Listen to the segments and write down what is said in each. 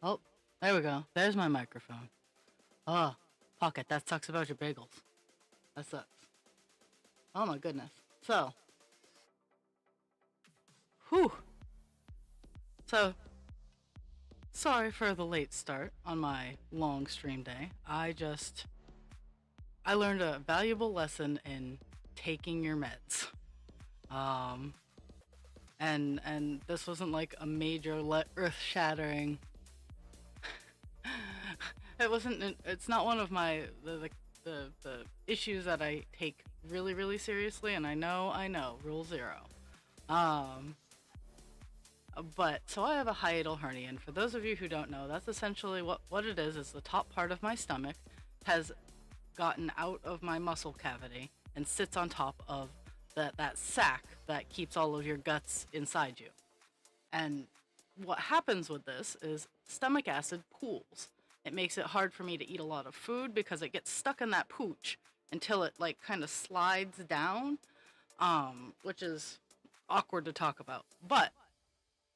Oh, there we go. There's my microphone. Oh, Pocket, that sucks about your bagels. That sucks. Oh my goodness. So, whew. So, sorry for the late start on my long stream day. I learned a valuable lesson in taking your meds. Um, and this wasn't like a major earth-shattering. It wasn't. It's not one of my the issues that I take really really seriously, and I know rule zero. Um, but so I have a hiatal hernia, and for those of you who don't know, that's essentially what it is. Is the top part of my stomach has gotten out of my muscle cavity and sits on top of that sac that keeps all of your guts inside you. And what happens with this is stomach acid pools. It makes it hard for me to eat a lot of food because it gets stuck in that pooch until it like kind of slides down, which is awkward to talk about. But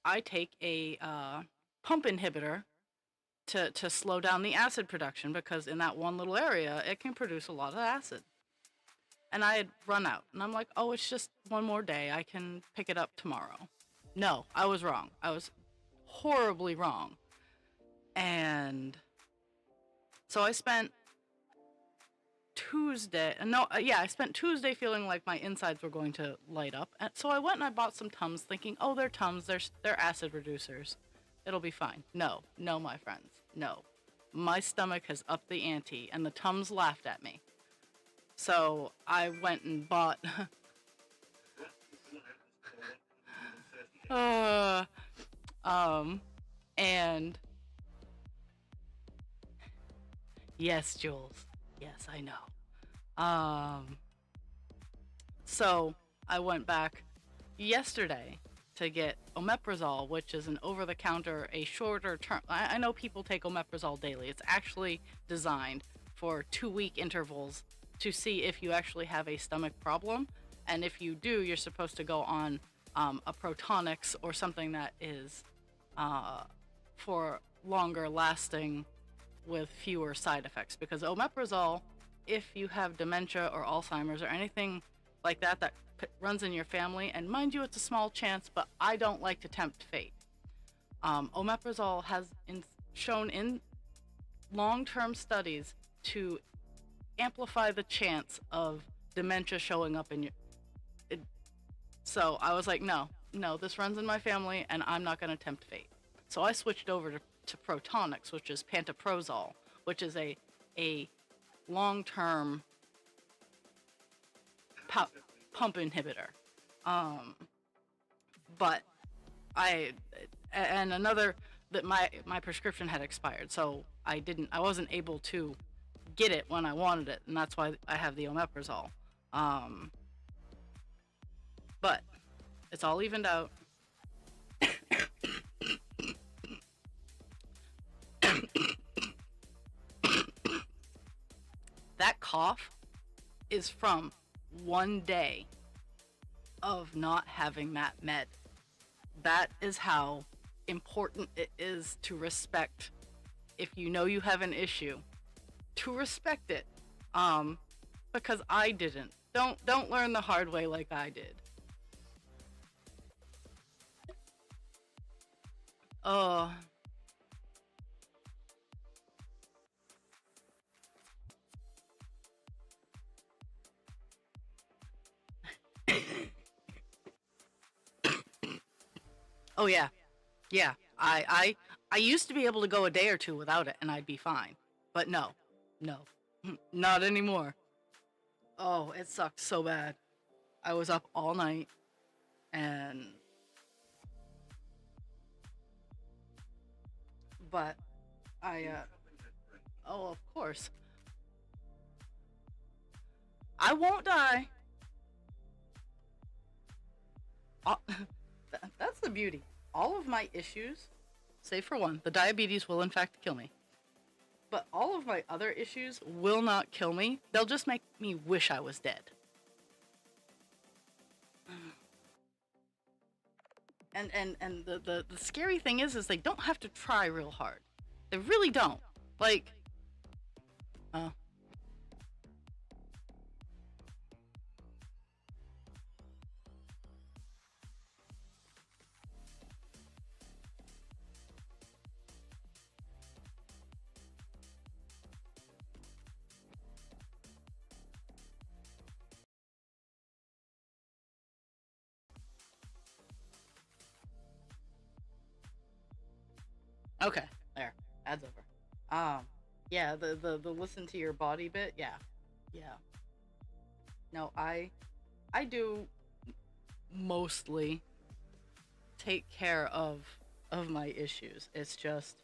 I take a pump inhibitor to slow down the acid production because in that one little area it can produce a lot of acid. And I had run out, and I'm like, oh, it's just one more day. I can pick it up tomorrow. No, I was wrong. I was horribly wrong. And so I spent Tuesday, no, yeah, I spent Tuesday feeling like my insides were going to light up. And so I went and I bought some Tums thinking, oh, they're Tums, they're acid reducers. It'll be fine. No, no, my friends, no. My stomach has upped the ante, and the Tums laughed at me. So I went and bought uh, and yes, Jules. Yes, I know. So I went back yesterday to get omeprazole, which is an over-the-counter, a shorter term. I know people take omeprazole daily. It's actually designed for 2-week intervals to see if you actually have a stomach problem. And if you do, you're supposed to go on a Protonix or something that is for longer lasting with fewer side effects. Because omeprazole, if you have dementia or Alzheimer's or anything like that runs in your family, and mind you, it's a small chance, but I don't like to tempt fate. Omeprazole has shown in long-term studies to amplify the chance of dementia showing up in your. So I was like, no, this runs in my family, and I'm not going to tempt fate. So I switched over to Protonix, which is pantoprazole, which is a long-term pump inhibitor. But another that my prescription had expired, so I wasn't able to get it when I wanted it, and that's why I have the omeprazole. But it's all evened out. That cough is from one day of not having that med. That is how important it is to respect, if you know you have an issue, to respect it. Because I didn't. Don't learn the hard way like I did. Oh. Oh yeah. Yeah. I used to be able to go a day or two without it and I'd be fine. But no. Not anymore. Oh, it sucked so bad. I was up all night and but oh, of course. I won't die. That's the beauty. All of my issues, save for one, the diabetes will in fact kill me. But all of my other issues will not kill me. They'll just make me wish I was dead. And the scary thing is they don't have to try real hard. They really don't. Like, uh, okay, there, ad's over. Yeah, the listen to your body bit. Yeah, yeah. No, I do mostly take care of my issues. It's just,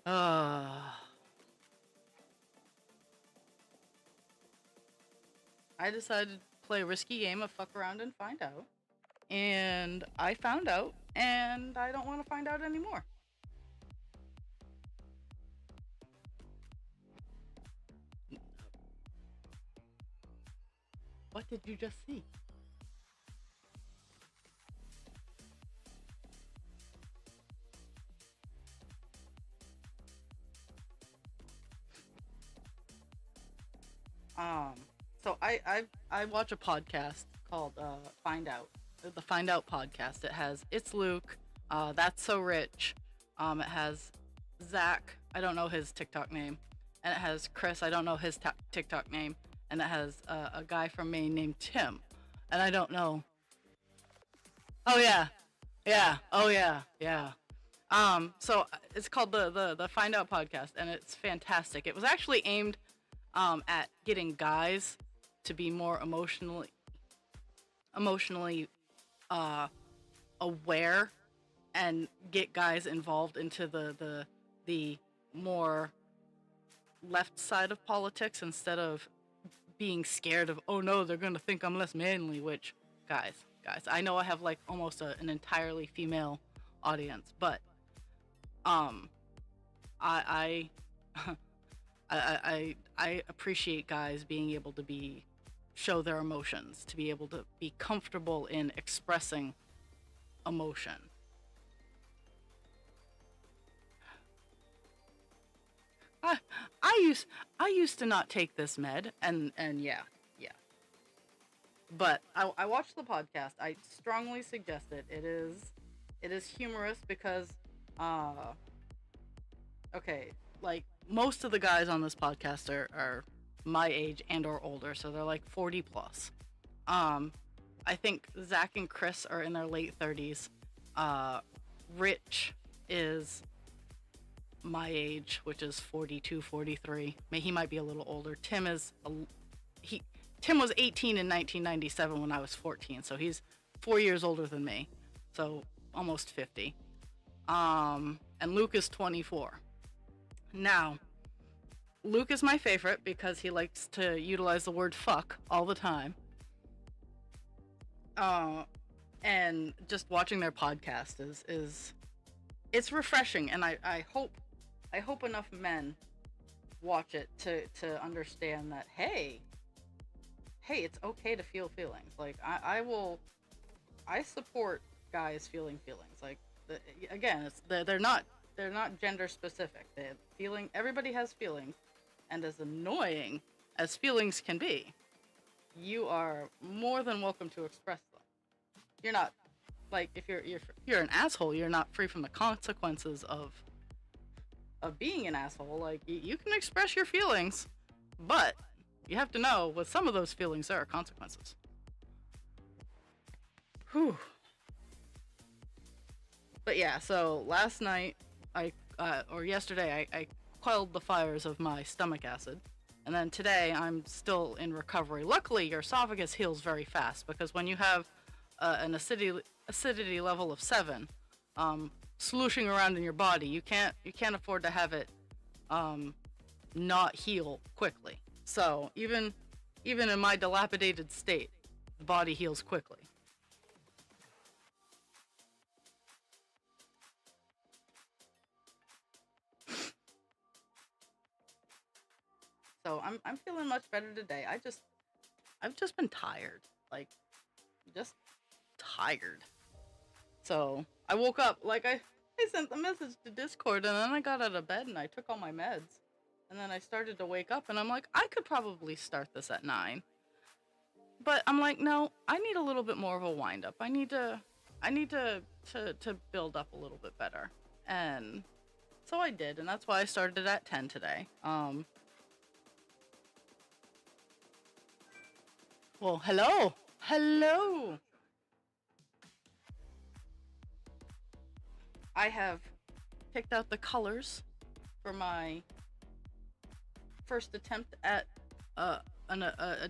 uh, I decided to play a risky game of fuck around and find out. And I found out, and I don't want to find out anymore. What did you just see? Um, so I watch a podcast called Find Out, the Find Out podcast. It has It's Luke, That's So Rich. It has Zach. I don't know his TikTok name, and it has Chris. I don't know his TikTok name, and it has a guy from Maine named Tim, and I don't know. Oh yeah, yeah. Oh yeah, yeah. So it's called the Find Out podcast, and it's fantastic. It was actually aimed at getting guys to be more emotionally uh, aware and get guys involved into the more left side of politics instead of being scared of, oh no, they're gonna think I'm less manly. Which, guys, I know I have like almost an entirely female audience, but um I I appreciate guys being able to be show their emotions, to be able to be comfortable in expressing emotion. I I used to not take this med, and yeah, yeah. But I watched the podcast. I strongly suggest it. It is humorous because uh okay, like most of the guys on this podcast are my age and or older, so they're like 40 plus. Um, I think Zach and Chris are in their late 30s. Uh, Rich is my age, which is 42, 43. He might be a little older. He Tim was 18 in 1997 when I was 14, so he's 4 years older than me, so almost 50. And Luke is 24. Now, Luke is my favorite because he likes to utilize the word fuck all the time. Uh, and just watching their podcast is it's refreshing, and I hope enough men watch it to understand that hey, it's okay to feel feelings. Like I support guys feeling feelings. Like again, they're not gender specific. Everybody has feelings, and as annoying as feelings can be, you are more than welcome to express them. You're not like if you're an asshole, you're not free from the consequences of being an asshole. Like you can express your feelings, but you have to know with some of those feelings there are consequences. Whew. But yeah, so last night or yesterday I quelled the fires of my stomach acid, and then today I'm still in recovery. Luckily, your esophagus heals very fast because when you have an acidity level of 7, slooshing around in your body, you can't afford to have it not heal quickly. So even in my dilapidated state, the body heals quickly. So I'm feeling much better today. I've just been tired, like just tired. So I woke up like I sent the message to Discord, and then I got out of bed and I took all my meds. And then I started to wake up, and I'm like, I could probably start this at 9. But I'm like, no, I need a little bit more of a wind up. I need to build up a little bit better. And so I did, and that's why I started at 10 today. Well, hello. Hello. I have picked out the colors for my first attempt at a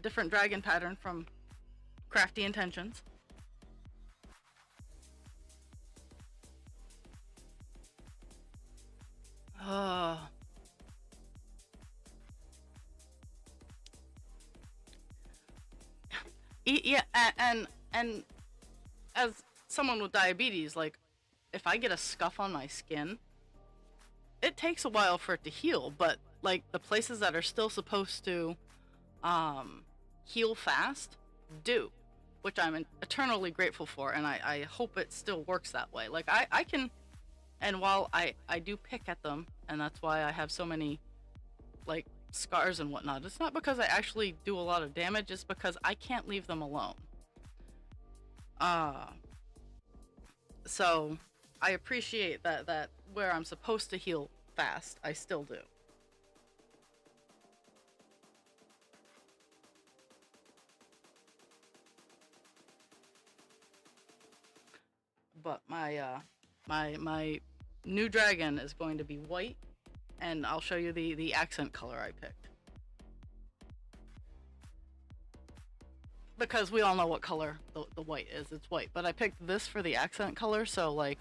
different dragon pattern from Crafty Intentions. Uh, yeah, and as someone with diabetes, like if I get a scuff on my skin, it takes a while for it to heal, but like the places that are still supposed to heal fast do, which I'm eternally grateful for, and I hope it still works that way. Like I can, and while I do pick at them, and that's why I have so many like scars and whatnot, it's not because I actually do a lot of damage, it's because I can't leave them alone. uh so I appreciate that where I'm supposed to heal fast, I still do. But my new dragon is going to be white, and I'll show you the accent color I picked, because we all know what color the white is. It's white, but I picked this for the accent color. So like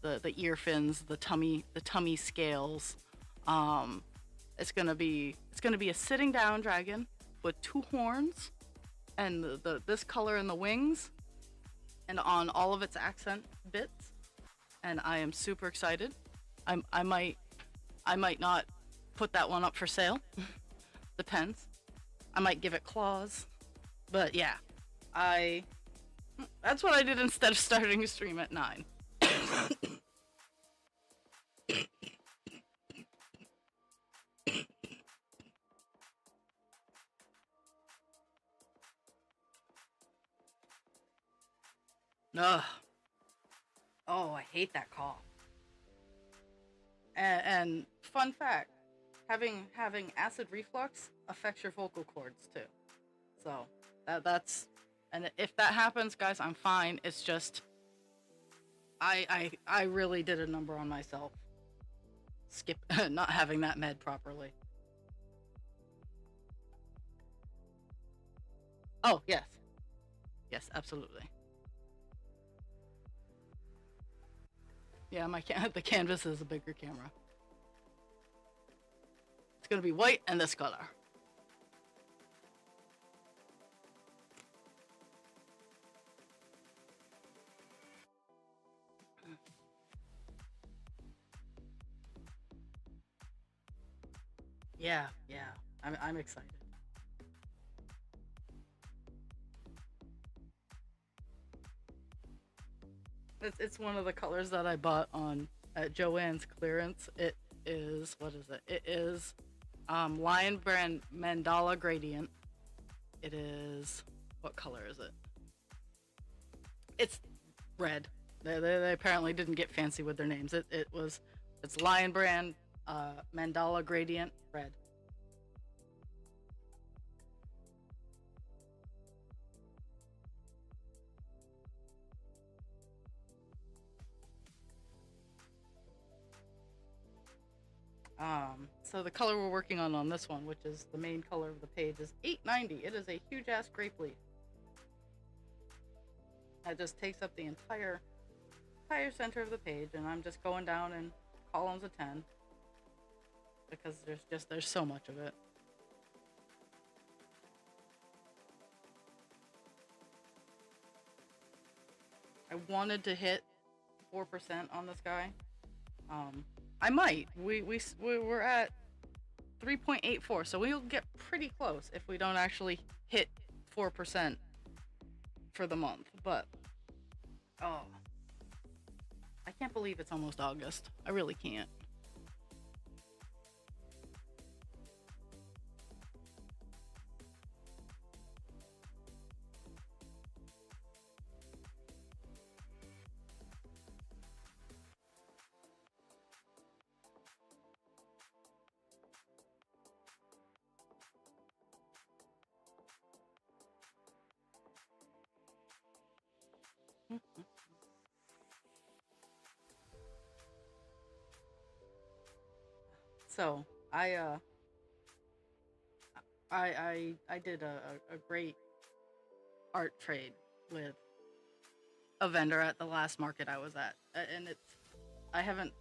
the ear fins, the tummy scales. Um, it's gonna be a sitting down dragon with 2 horns, and this color in the wings, and on all of its accent bits. And I am super excited. I might not put that one up for sale. Depends. I might give it claws. But yeah, I that's what I did instead of starting a stream at 9. Ugh. Oh, I hate that cough. And fun fact, having acid reflux affects your vocal cords too. So that's and if that happens, guys, I'm fine. It's just I really did a number on myself. Skip not having that med properly. Oh yes, yes, absolutely. Yeah, the canvas is a bigger camera. It's gonna be white and this color. Yeah, yeah. I'm excited. It's one of the colors that I bought on at Joann's clearance. It is, what is it? It is Lion Brand Mandala Gradient. It is, what color is it? It's red. They apparently didn't get fancy with their names. It's Lion Brand Mandala Gradient red. So the color we're working on this one, which is the main color of the page, is 890. It is a huge ass grape leaf. It just takes up the entire center of the page, and I'm just going down in columns of 10 because there's so much of it. I wanted to hit 4% on this guy. I might. We're at 3.84, so we'll get pretty close if we don't actually hit 4% for the month. But oh, can't believe it's almost August. I really can't. So I I did a great art trade with a vendor at the last market I was at, and I haven't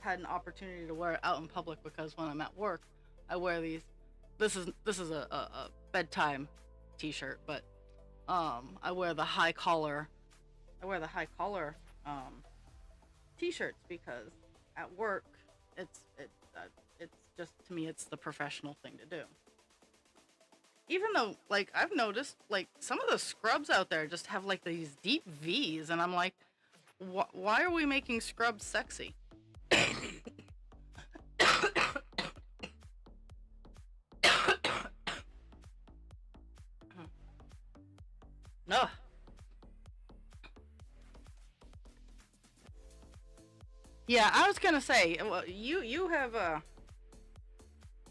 had an opportunity to wear it out in public because when I'm at work, I wear these. This is a bedtime T-shirt, but I wear the high collar. I wear the high collar um, T-shirts because at work it's just, to me, it's the professional thing to do. Even though, like, I've noticed, like, some of the scrubs out there just have like these deep V's, and I'm like, why are we making scrubs sexy? No. Yeah, I was gonna say, well, you have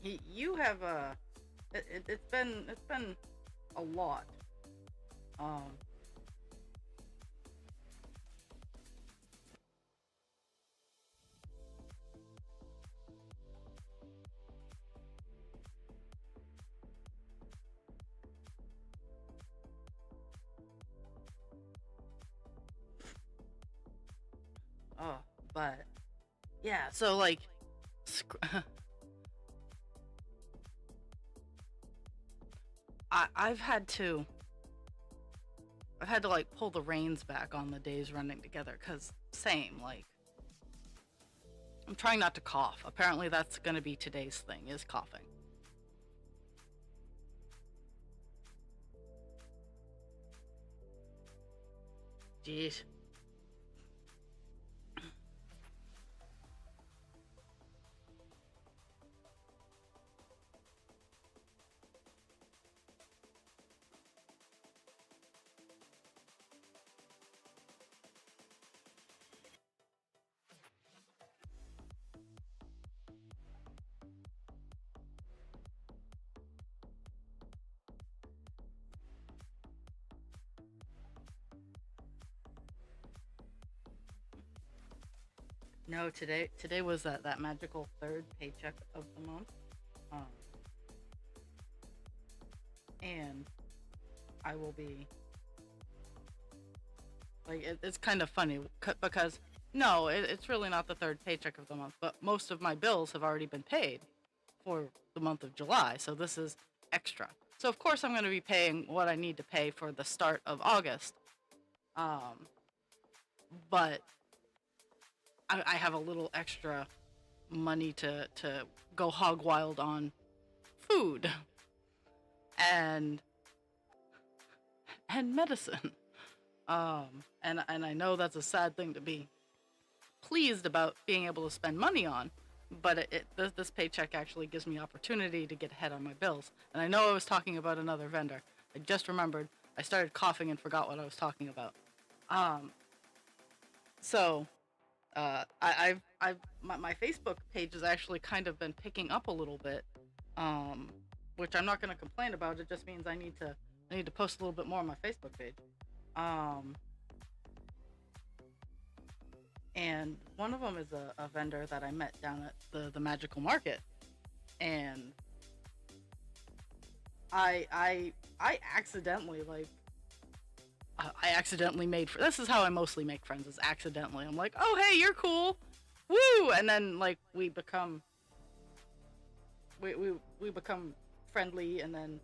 you have it's been a lot. Um, oh, but yeah, so like, I've had to like pull the reins back on the days running together because same, like, I'm trying not to cough. Apparently that's gonna be today's thing, is coughing. Jeez. No, today was that magical third paycheck of the month. Um, and I will be like, it's kind of funny because no, it's really not the third paycheck of the month, but most of my bills have already been paid for the month of July, so this is extra. So of course I'm going to be paying what I need to pay for the start of August. Um, but I have a little extra money to go hog wild on food and medicine. And I know that's a sad thing to be pleased about being able to spend money on, but this paycheck actually gives me opportunity to get ahead on my bills. And I know I was talking about another vendor. I just remembered. I started coughing and forgot what I was talking about. Um, so my Facebook page has actually kind of been picking up a little bit, um, which I'm not going to complain about. It just means I need to post a little bit more on my Facebook page. Um, and one of them is a vendor that I met down at the magical market, and I accidentally, like, I accidentally made this is how I mostly make friends, is accidentally. I'm like, oh hey, you're cool, woo, and then like we become friendly, and then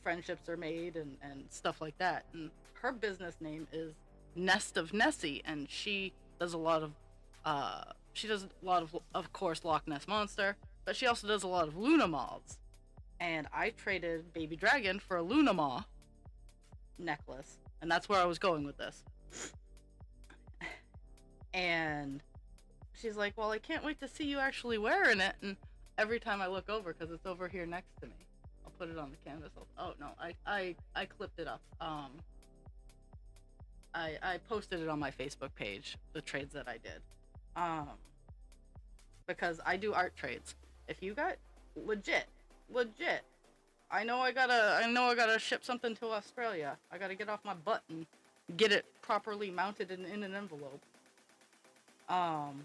friendships are made, and stuff like that. And her business name is Nest of Nessie, and she does a lot of course, Loch Ness Monster, but she also does a lot of Luna moths. And I traded Baby Dragon for a Luna moth necklace, and that's where I was going with this. And she's like, well, I can't wait to see you actually wearing it. And every time I look over, because it's over here next to me, I'll put it on the canvas. Oh no, I clipped it up. I posted it on my Facebook page, the trades that I did, um, because I do art trades. If you got legit, I know I gotta ship something to Australia. I gotta get off my butt and get it properly mounted in an envelope. Um,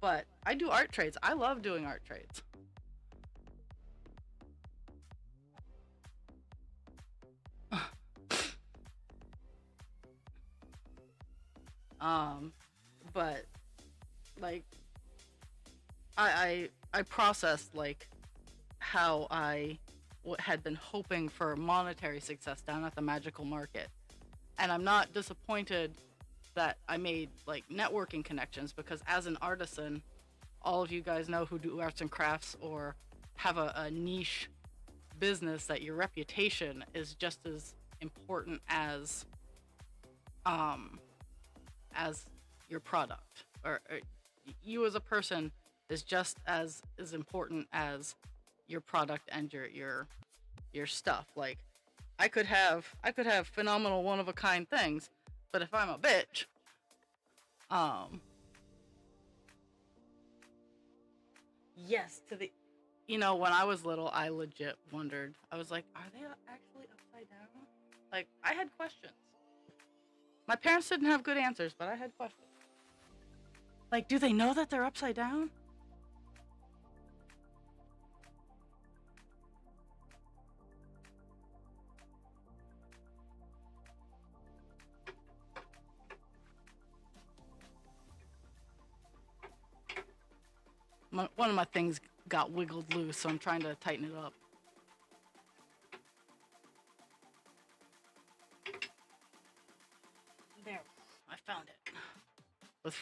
but I do art trades. I love doing art trades. um, but like I processed like how I had been hoping for monetary success down at the magical market, and I'm not disappointed that I made like networking connections, because as an artisan, all of you guys know who do arts and crafts or have a niche business, that your reputation is just as important um as your product, or you as a person is just as important as your product and your stuff. Like I could have phenomenal one of a kind things, but if I'm a bitch, um yes, to the when I was little, I legit wondered. I was like, are they actually upside down? Like, I had questions. My parents didn't have good answers, but I had questions. Like, do they know that they're upside down? One of my things got wiggled loose, so I'm trying to tighten it up. There, I found it. With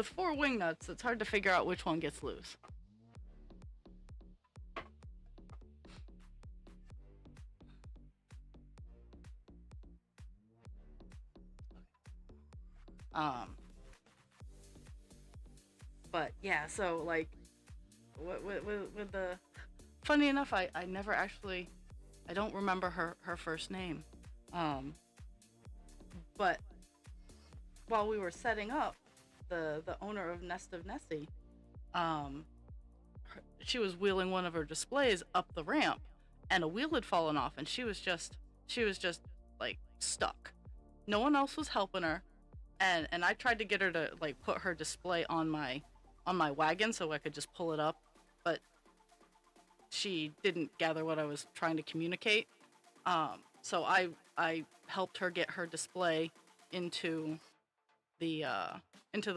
four wing nuts, it's hard to figure out which one gets loose. Um, but yeah, so like, with the funny enough, I never actually, I don't remember her first name. Um, but while we were setting up, the owner of Nest of Nessie, um, she was wheeling one of her displays up the ramp, and a wheel had fallen off, and she was just like stuck. No one else was helping her, and I tried to get her to like put her display on my wagon so I could just pull it up, but she didn't gather what I was trying to communicate. So I helped her get her display into the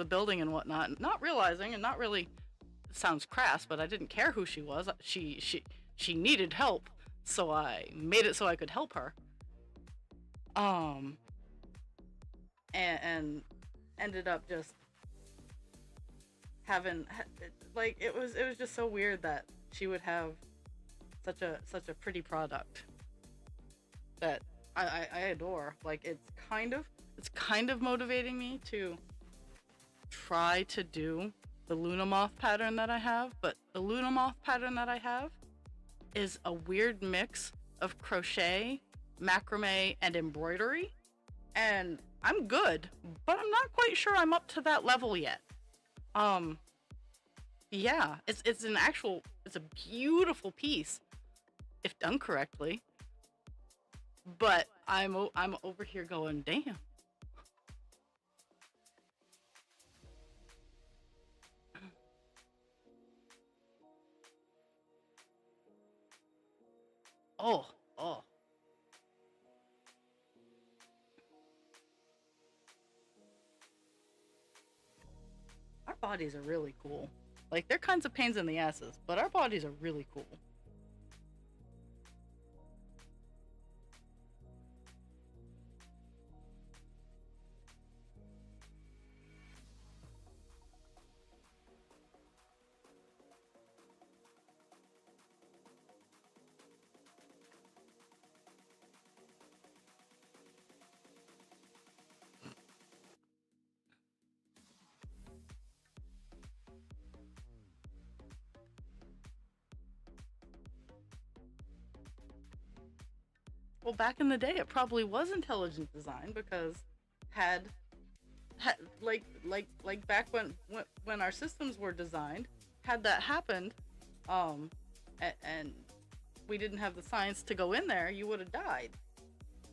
building and whatnot, not realizing, and not really, it sounds crass, but I didn't care who she was. She needed help, so I made it so I could help her. Um, and ended up just having like, it was just so weird that she would have such a pretty product that I adore. Like, it's kind of motivating me to try to do the Luna Moth pattern that I have, but the Luna Moth pattern that I have is a weird mix of crochet, macrame, and embroidery. And I'm good, but I'm not quite sure I'm up to that level yet. Um, yeah, it's a beautiful piece if done correctly, but I'm over here going, damn. Oh, oh, our bodies are really cool. Like, they're kinds of pains in the asses, but our bodies are really cool. well, back in the day, it probably was intelligent design because had, like back when our systems were designed, had that happened, um, and we didn't have the science to go in there, you would have died.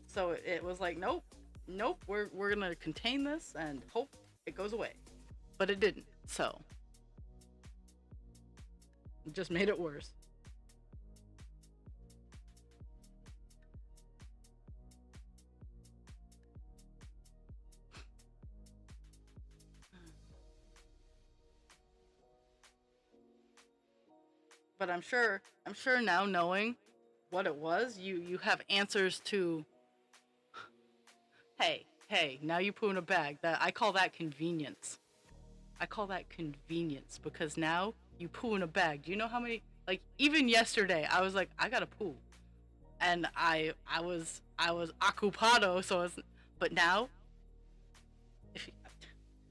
So it was like, nope, nope, we're gonna contain this and hope it goes away, but it didn't. So it just made it worse. But I'm sure now, knowing what it was, you have answers to. Hey, now you put in a bag. That I call that convenience. I call that convenience because now you poo in a bag. Do you know how many? Like even yesterday, I was like, I gotta poo, and I was ocupado. So it's, but now, if you,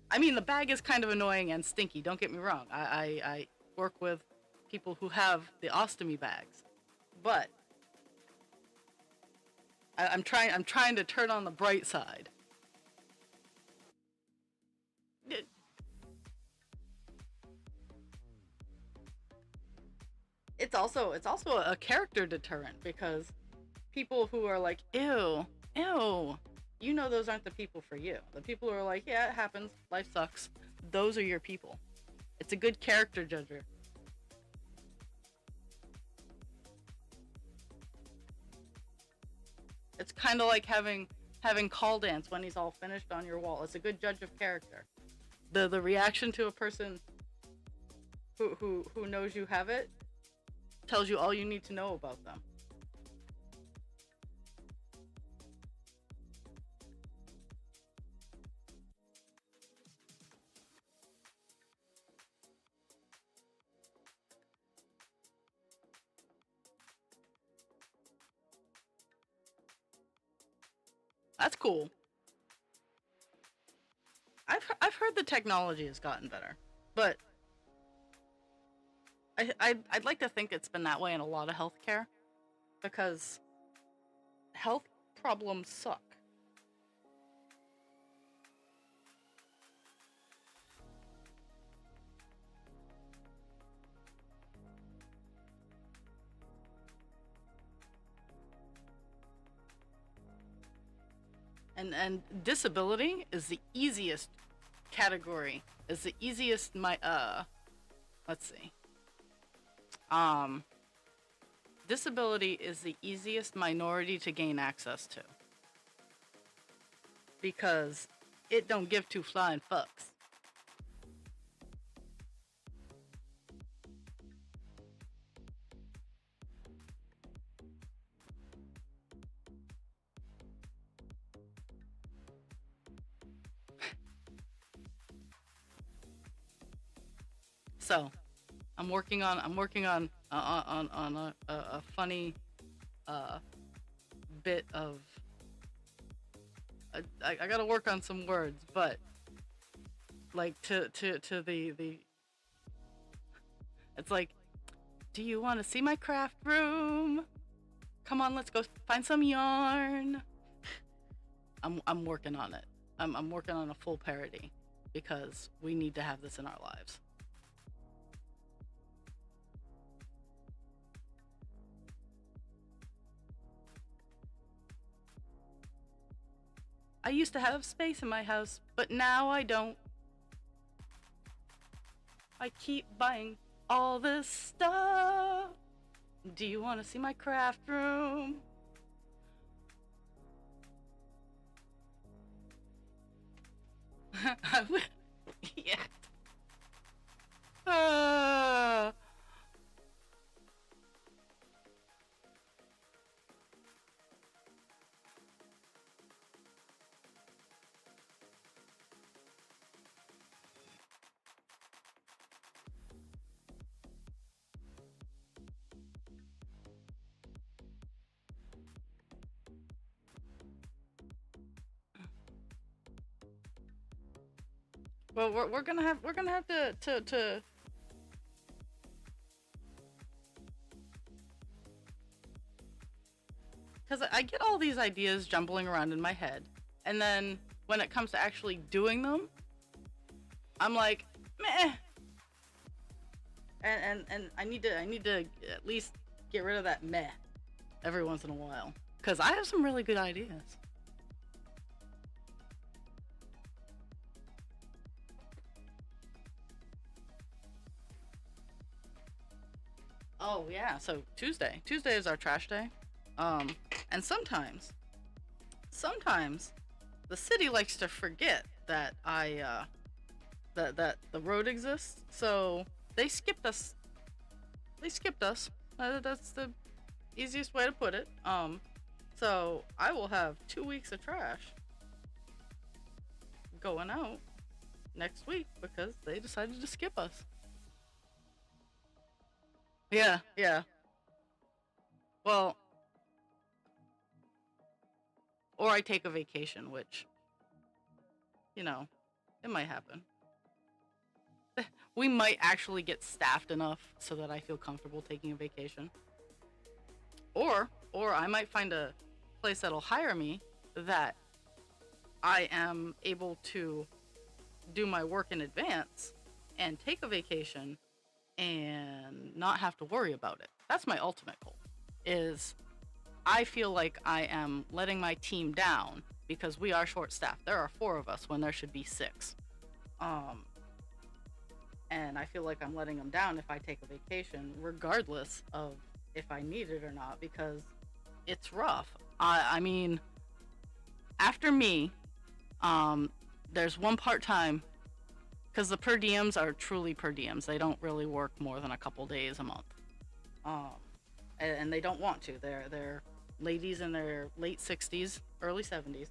I mean, the bag is kind of annoying and stinky. Don't get me wrong. I work with people who have the ostomy bags, but I'm trying to turn on the bright side. It- it's also a character deterrent because people who are like, ew, ew, those aren't the people for you. The people who are like, yeah, it happens, life sucks. Those are your people. It's a good character judger. It's kind of like having call dance when he's all finished on your wall. It's a good judge of character. The reaction to a person who knows you have it tells you all you need to know about them. That's cool. I've heard the technology has gotten better, but I'd like to think it's been that way in a lot of healthcare because health problems suck. And disability is the easiest category. Is the easiest my let's see. Um Disability is the easiest minority to gain access to because it don't give two flying fucks. So I'm working on a funny uh bit of I gotta work on some words, but like to the it's like, do you want to see my craft room? Come on, let's go find some yarn. I'm working on it. I'm working on a full parody because we need to have this in our lives. I used to have space in my house, but now I don't. I keep buying all this stuff. Do you want to see my craft room? Yeah. Uh, well, we're gonna have to because I get all all these ideas jumbling around in my head, and then when it comes to actually doing them, I'm like, meh. And I need to at least get rid of that meh every once in a while, because I have some really good ideas. Oh yeah, so Tuesday is our trash day. Um, and sometimes the city likes to forget that that the road exists. So they skipped us. They skipped us. That's the easiest way to put it. So I will have 2 weeks of trash going out next week because they decided to skip us. Yeah, yeah. Well, or I take a vacation, which, you know, it might happen. We might actually get staffed enough so that I feel comfortable taking a vacation. Or I might find a place that'll hire me that I am able to do my work in advance and take a vacation and not have to worry about it. That's my ultimate goal. Is I feel like I am letting my team down because we are short staffed. There are four of us when there should be six. Um, and I feel like I'm letting them down if I take a vacation, regardless of if I need it or not, because it's rough. I mean, after me, um, there's one part time because the per diems are truly per diems. They don't really work more than a couple days a month, um, and they don't want to. They're ladies in their late 60s, early 70s,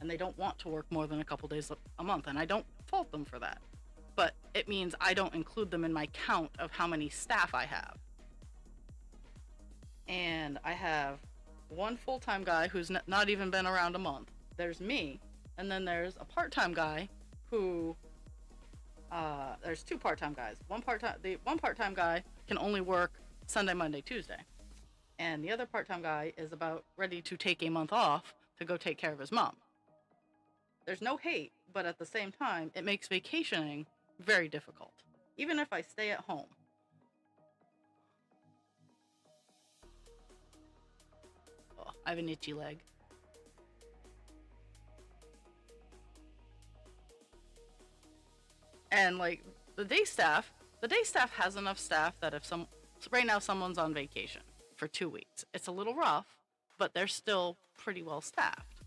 and they don't want to work more than a couple days a month, and I don't fault them for that. But it means I don't include them in my count of how many staff I have. And I have one full-time guy who's not even been around a month. There's me, and then there's a part-time guy who there's two part-time guys. The one part-time guy can only work Sunday, Monday, Tuesday. And the other part-time guy is about ready to take a month off to go take care of his mom. There's no hate, but at the same time, it makes vacationing very difficult, even if I stay at home. Oh, I have an itchy leg. And like the day staff has enough staff that if some so right now someone's on vacation for 2 weeks, it's a little rough, but they're still pretty well staffed.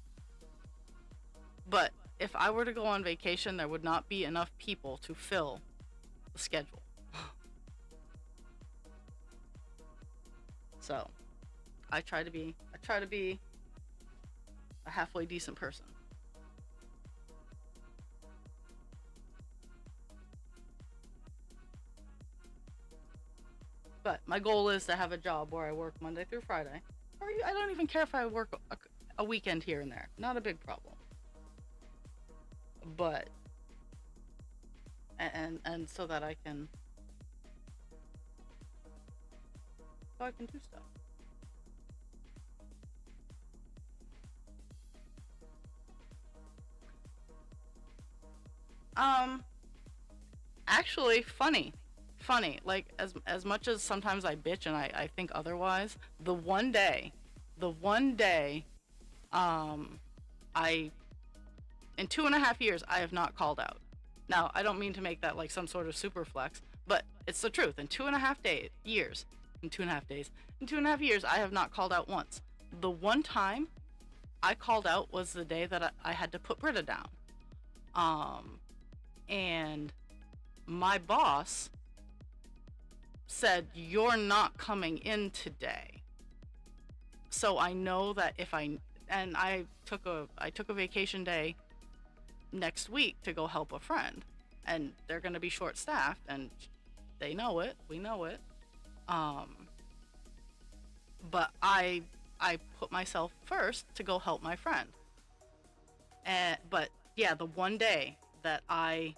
But if I were to go on vacation, there would not be enough people to fill the schedule. So I try to be a halfway decent person. But my goal is to have a job where I work Monday through Friday. Or I don't even care if I work a weekend here and there. Not a big problem. But and so I can do stuff. Um, Actually, funny. Like as much as sometimes I bitch and I think otherwise. The one day, um, I in 2.5 years I have not called out. Now I don't mean to make that like some sort of super flex, but it's the truth. In 2.5 years, in 2.5 days, in 2.5 years I have not called out once. The one time I called out was the day that I had to put Britta down. Um, and my boss said, "You're not coming in today." So I know that if I took a vacation day next week to go help a friend, and they're going to be short staffed, and they know it, we know it. Um, but I put myself first to go help my friend. But yeah, the one day that I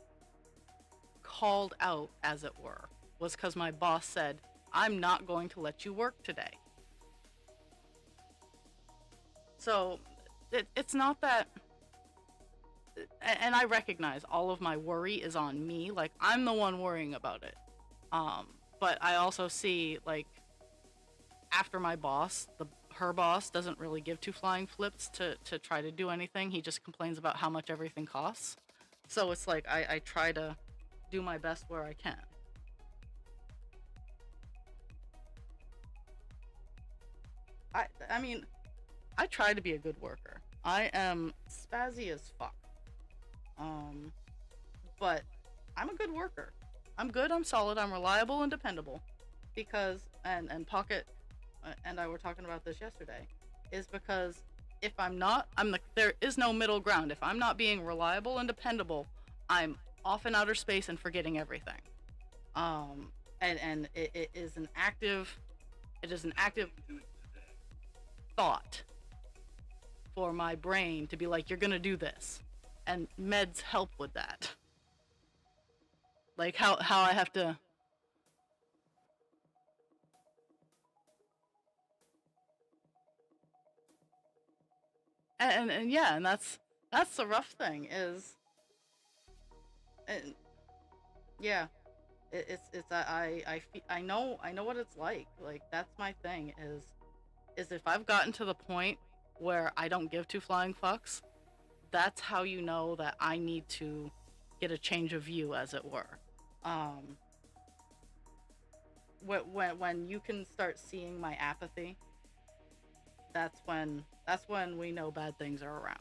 called out, as it were, was because my boss said, "I'm not going to let you work today." So it's not that, and I recognize all of my worry is on me. Like, I'm the one worrying about it. Um, but I also see, like, after my boss, her boss doesn't really give two flying flips to try to do anything. He just complains about how much everything costs. So it's like I try to do my best where I can. I mean, I try to be a good worker. I am spazzy as fuck. Um, but I'm a good worker. I'm good, I'm solid, I'm reliable and dependable. Because and Pocket and I were talking about this yesterday, is because if I'm not, there is no middle ground. If I'm not being reliable and dependable, I'm off in outer space and forgetting everything. Um, and it is an active, it is an active thought for my brain to be like, you're gonna do this, and meds help with that. Like how I have to. And yeah, and that's the rough thing is, and yeah, I know what it's like. Like, that's my thing is if I've gotten to the point where I don't give two flying fucks, that's how you know that I need to get a change of view, as it were. Um, when you can start seeing my apathy, that's when we know bad things are around.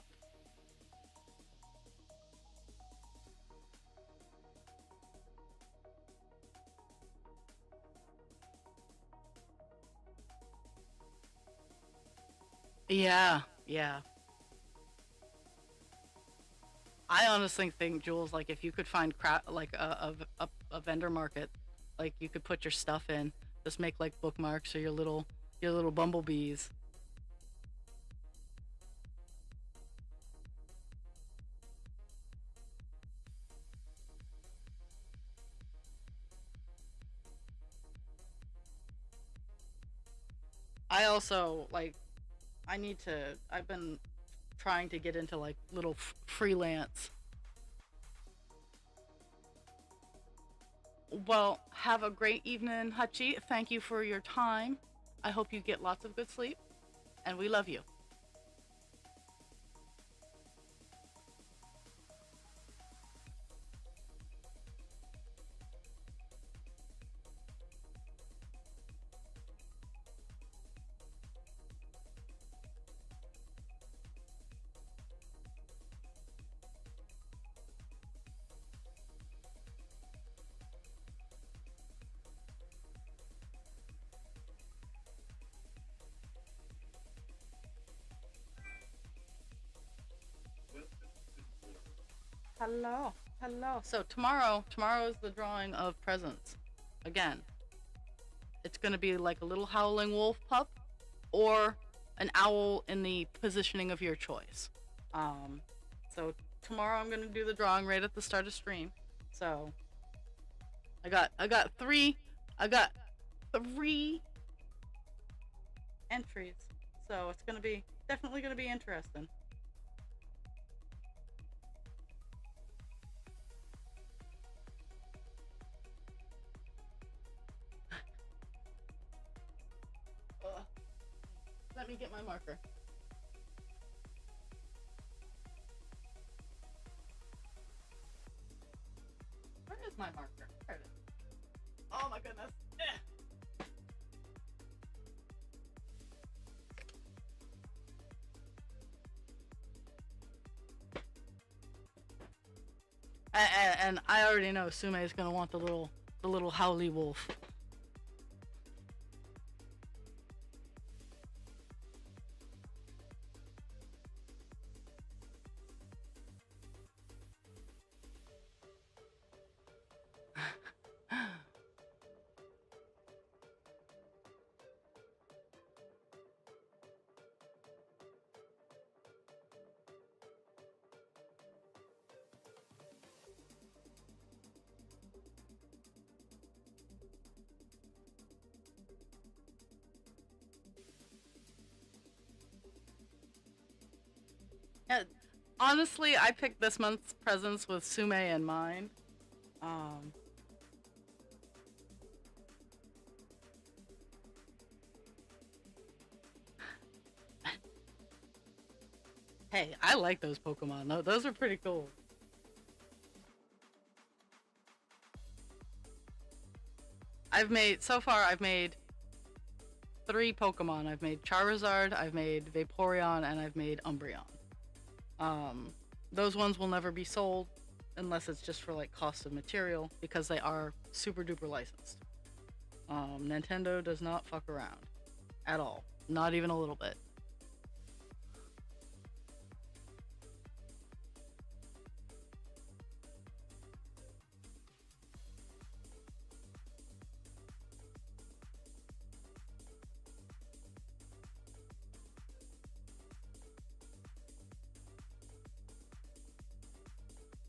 Yeah, yeah. I honestly think, Jules, like, if you could find like a vendor market, like, you could put your stuff in, just make like bookmarks or your little bumblebees. I also like, I've been trying to get into like little freelance. Well, have a great evening, Hachi. Thank you for your time. I hope you get lots of good sleep, and we love you. Hello, hello. So tomorrow is the drawing of presents. Again, it's gonna be like a little howling wolf pup, or an owl in the positioning of your choice. Um, so tomorrow I'm gonna do the drawing right at the start of stream. So I got three entries. So it's gonna be definitely gonna be interesting. Ugh. Let me get my marker. Where is my marker? There it is. Oh my goodness. And I already know Sume is gonna want the little howly wolf. Yeah, honestly, I picked this month's presents with Sume in mind. Um, hey, I like those Pokemon. Those are pretty cool. I've made three Pokemon. I've made Charizard, I've made Vaporeon, and I've made Umbreon. Um, those ones will never be sold unless it's just for like cost of material because they are super duper licensed. Nintendo does not fuck around at all, not even a little bit.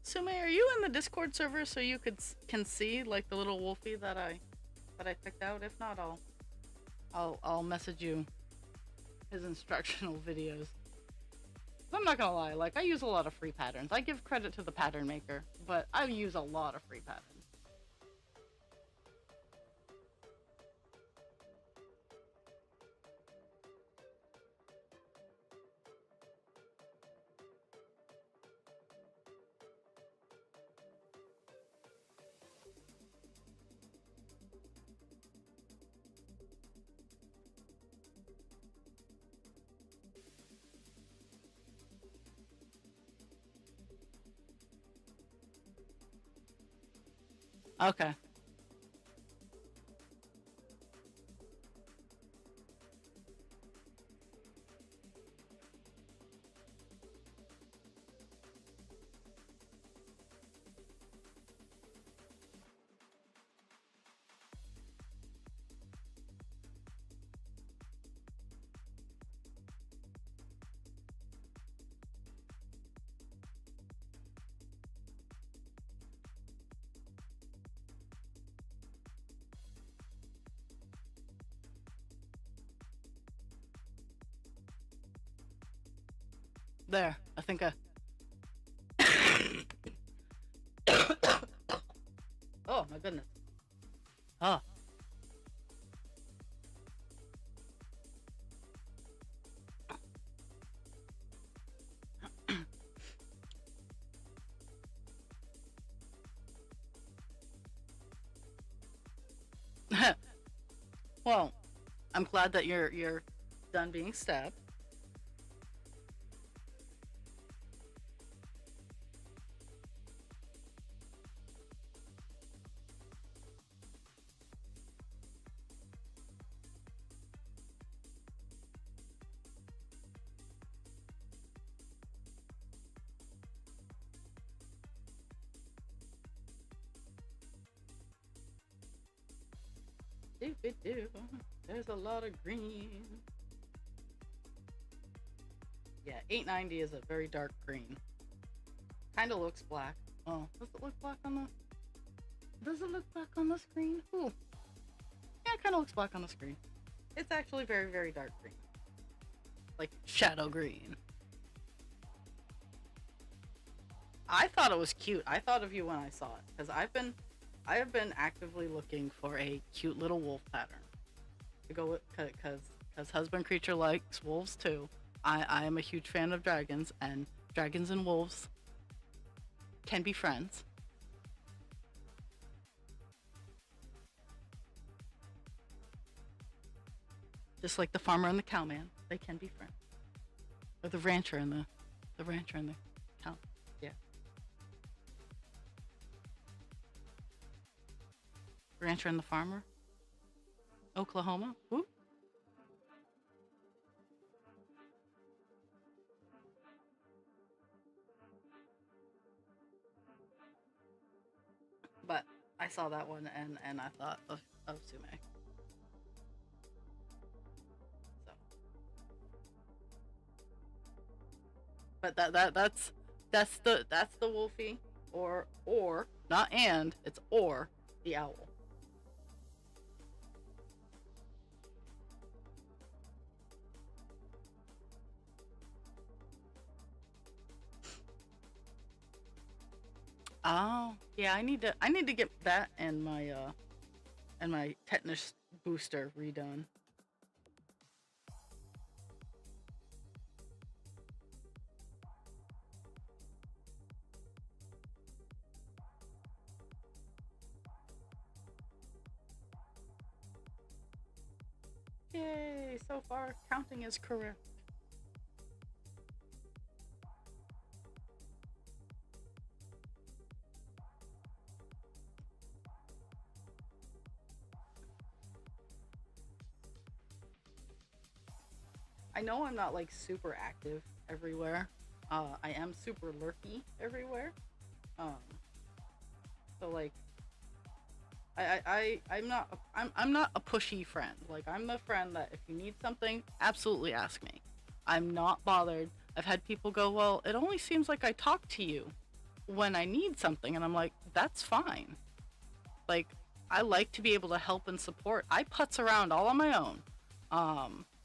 Sume, are you in the Discord server so you can see like the little wolfie that I picked out? If not, I'll message you his instructional videos. I'm not gonna lie, like I use a lot of free patterns. I give credit to the pattern maker, but I use a lot of free patterns. Okay. There. I think I Oh my goodness. Oh. Well, I'm glad that you're done being stabbed. Doop doo. There's a lot of green. Yeah, 890 is a very dark green. Kind of looks black. Oh, does it look black on the? Does it look black on the screen? Ooh, yeah, it kind of looks black on the screen. It's actually very, very dark green, like shadow green. I thought it was cute. I thought of you when I saw it because I have been actively looking for a cute little wolf pattern to go with because husband creature likes wolves too. I am a huge fan of dragons, and dragons and wolves can be friends. Just like the farmer and the cowman, they can be friends. Or the rancher and the rancher and the cow. Yeah, rancher and the farmer. Oklahoma. Whoop. But I saw that one and I thought of Sume. So, but that's the Wolfie or not and it's or the owl. Oh, yeah, I need to get that and my tetanus booster redone. Yay, so far counting is correct. I know I'm not like super active everywhere. I am super lurky everywhere. Um, so like I'm not a pushy friend. Like I'm the friend that if you need something, absolutely ask me. I'm not bothered. I've had people go, "Well, it only seems like I talk to you when I need something." And I'm like, "That's fine." Like I like to be able to help and support. I putz around all on my own.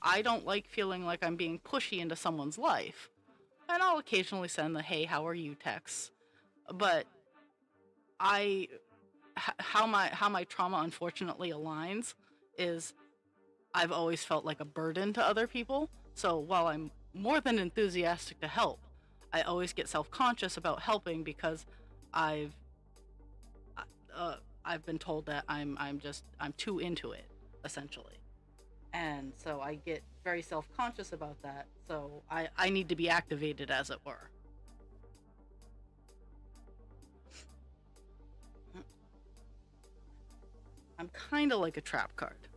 I don't like feeling like I'm being pushy into someone's life. And I'll occasionally send the "Hey, how are you?" texts. But I how my trauma unfortunately aligns is I've always felt like a burden to other people. So while I'm more than enthusiastic to help, I always get self-conscious about helping because I've uh, I've been told that I'm too into it essentially. And so I get very self-conscious about that. So I need to be activated as it were. I'm kind of like a trap card.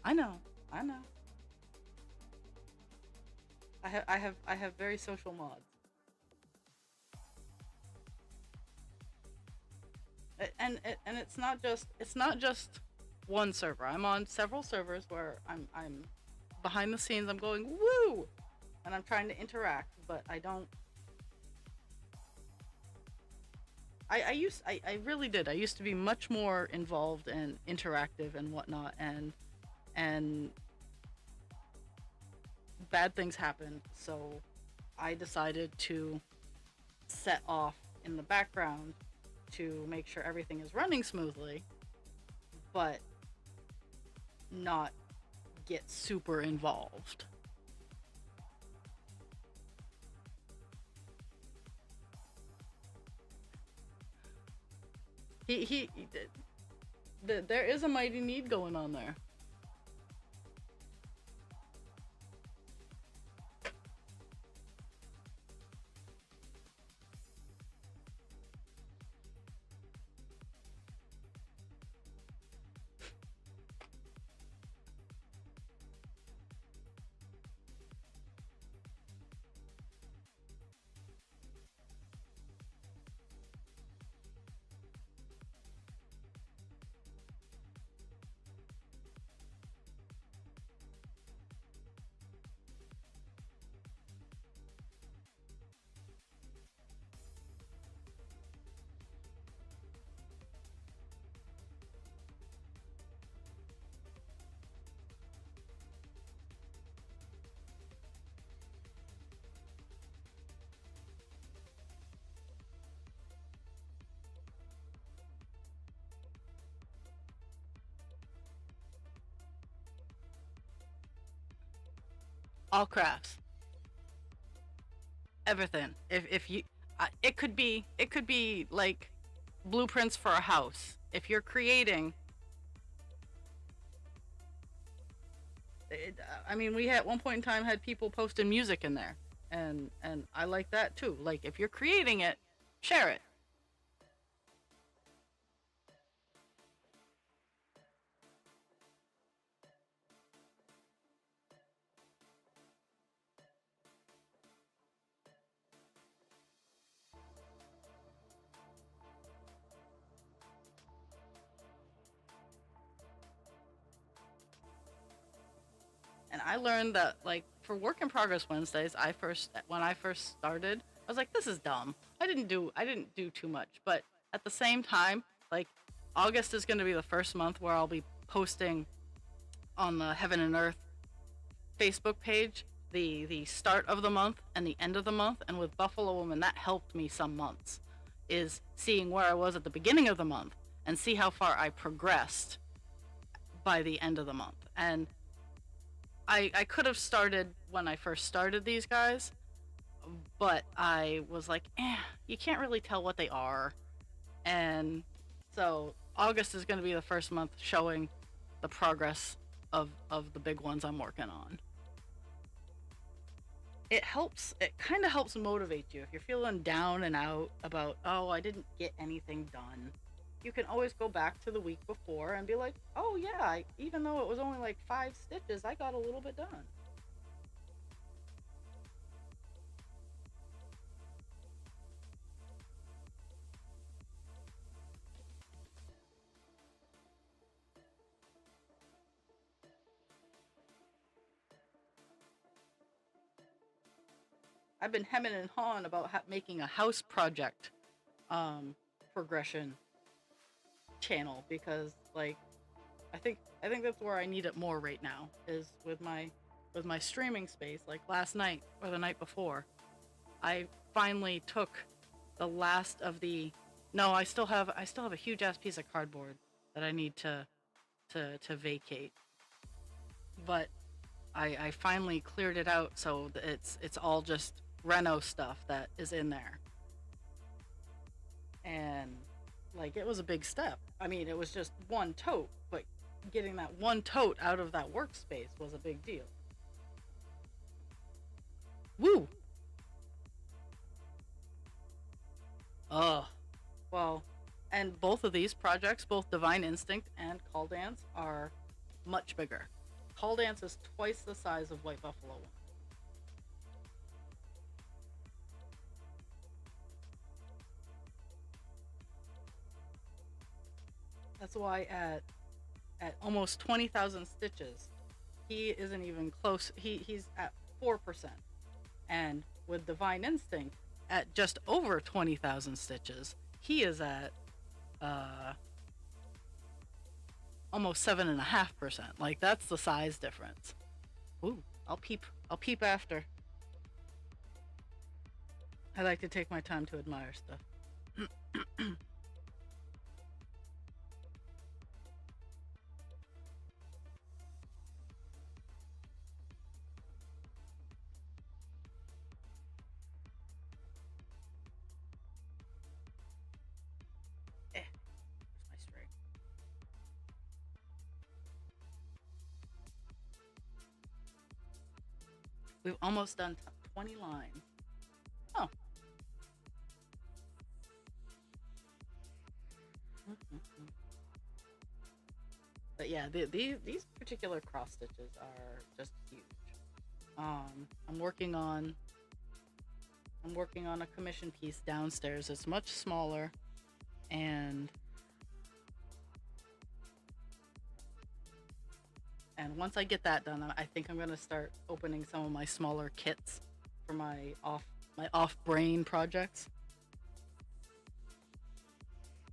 I know. I know. I have very social mods. And it's not just one server. I'm on several servers where I'm behind the scenes. I'm going woo, and I'm trying to interact, but I don't. I really did. I used to be much more involved and interactive and whatnot, and bad things happened. So I decided to set off in the background to make sure everything is running smoothly, but not get super involved. He there is a mighty need going on there. All crafts, everything. If you, it could be like blueprints for a house. If you're creating, I mean, we at one point in time had people posting music in there, and I like that too. Like if you're creating it, share it. And I learned that like for work in progress Wednesdays, when I first started, I was like, this is dumb. I didn't do too much, but at the same time, like August is going to be the first month where I'll be posting on the Heaven and Earth Facebook page the start of the month and the end of the month. And with Buffalo Woman, that helped me some months, is seeing where I was at the beginning of the month and see how far I progressed by the end of the month. And I could have started when I first started these guys, but I was like, you can't really tell what they are. And so August is going to be the first month showing the progress of the big ones I'm working on. It helps, it kind of helps motivate you if you're feeling down and out about, oh, I didn't get anything done. You can always go back to the week before and be like, oh yeah, even though it was only like 5 stitches, I got a little bit done. I've been hemming and hawing about making a house project progression channel, because like I think that's where I need it more right now, is with my streaming space. Like last night or the night before, I finally took the last of the, no, I still have a huge ass piece of cardboard that I need to vacate. But I finally cleared it out, so it's all just Reno stuff that is in there. And like, it was a big step. I mean, it was just one tote, but getting that one tote out of that workspace was a big deal. Woo! Ugh. Well, and both of these projects, both Divine Instinct and Call Dance, are much bigger. Call Dance is twice the size of White Buffalo one. That's why at almost 20,000 stitches, he isn't even close. He's at 4%. And with Divine Instinct, at just over 20,000 stitches, he is at uh, almost 7.5%. Like, that's the size difference. Ooh, I'll peep. I'll peep after. I like to take my time to admire stuff. Where's my string? We've almost done 20 lines. Oh. But yeah, these particular cross stitches are just huge. I'm working on a commission piece downstairs. It's much smaller, and once I get that done, I think I'm gonna start opening some of my smaller kits for my off brain projects.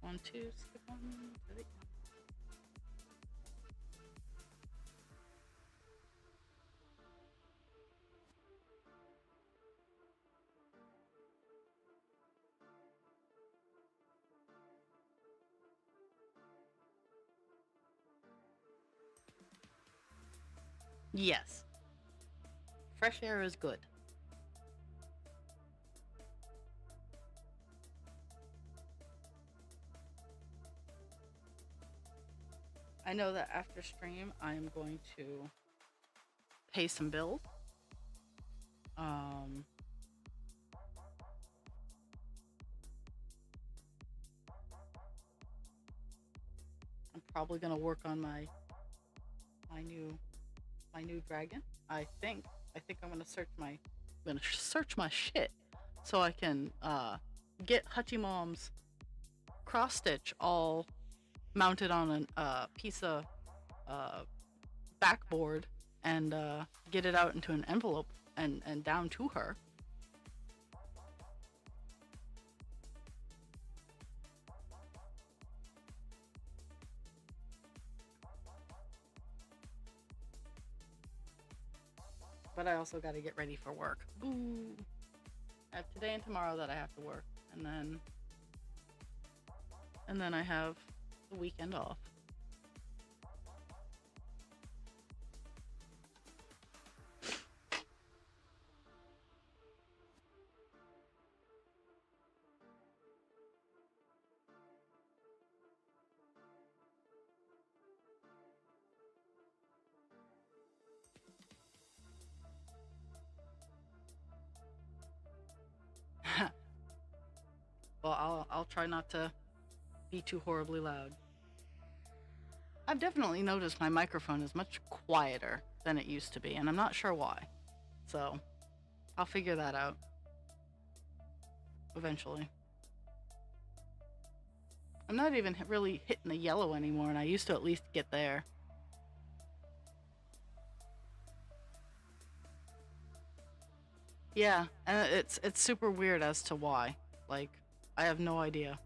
One, two, skip one to the end. Yes, fresh air is good. I know that after stream, I'm going to pay some bills. Um, I'm probably gonna work on my new my new dragon. I think I'm gonna search my shit so I can get Hutchie Mom's cross stitch all mounted on a piece of uh, backboard, and get it out into an envelope and down to her. but I also got to get ready for work. Ooh. I have today and tomorrow that I have to work, and then I have the weekend off. Well, I'll try not to be too horribly loud. I've definitely noticed my microphone is much quieter than it used to be, and I'm not sure why. So, I'll figure that out eventually. I'm not even really hitting the yellow anymore, and I used to at least get there. Yeah, and it's super weird as to why. Like, I have no idea.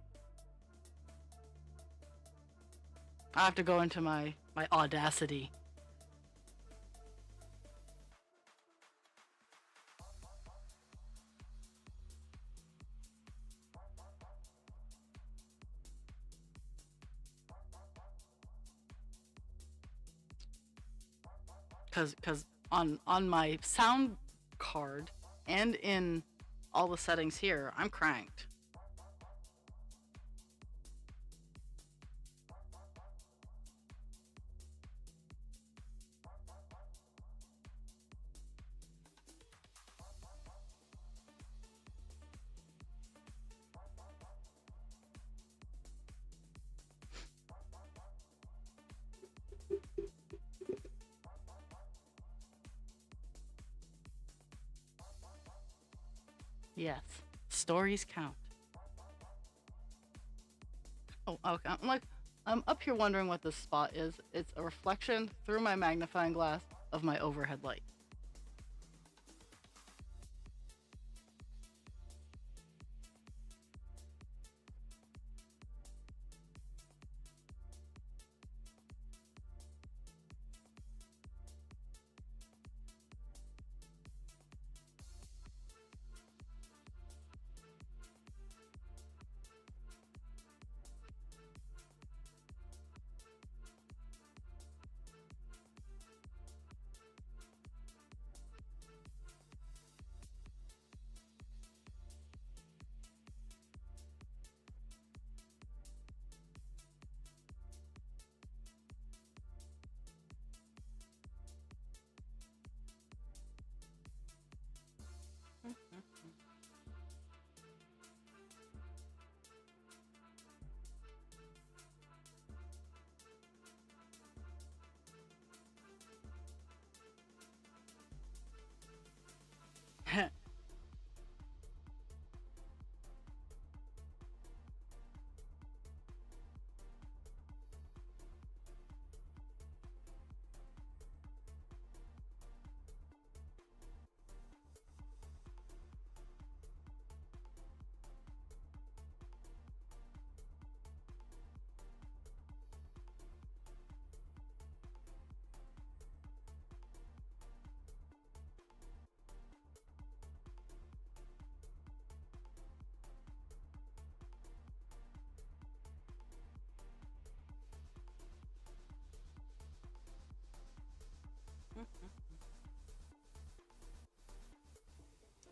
I have to go into my Audacity. Cause on my sound card and in all the settings here, I'm cranked. Yes, stories count. Oh, okay. I'm up here wondering what this spot is. It's a reflection through my magnifying glass of my overhead light.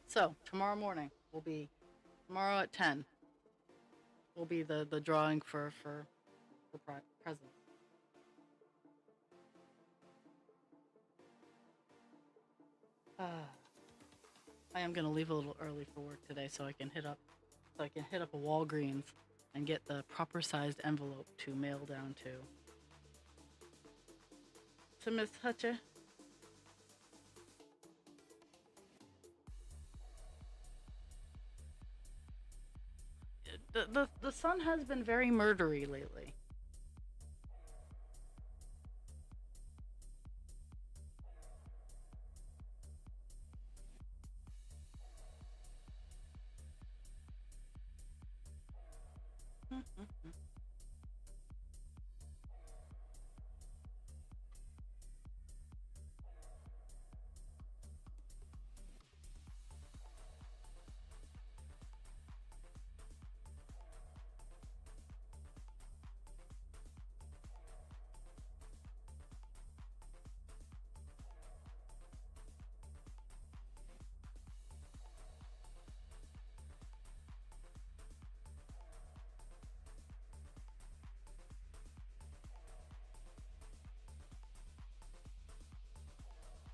So tomorrow morning will be tomorrow at 10 will be the drawing for presents. I am gonna leave a little early for work today so I can hit up a Walgreens and get the proper sized envelope to mail down to Miss Hutcher. The sun has been very murdery lately.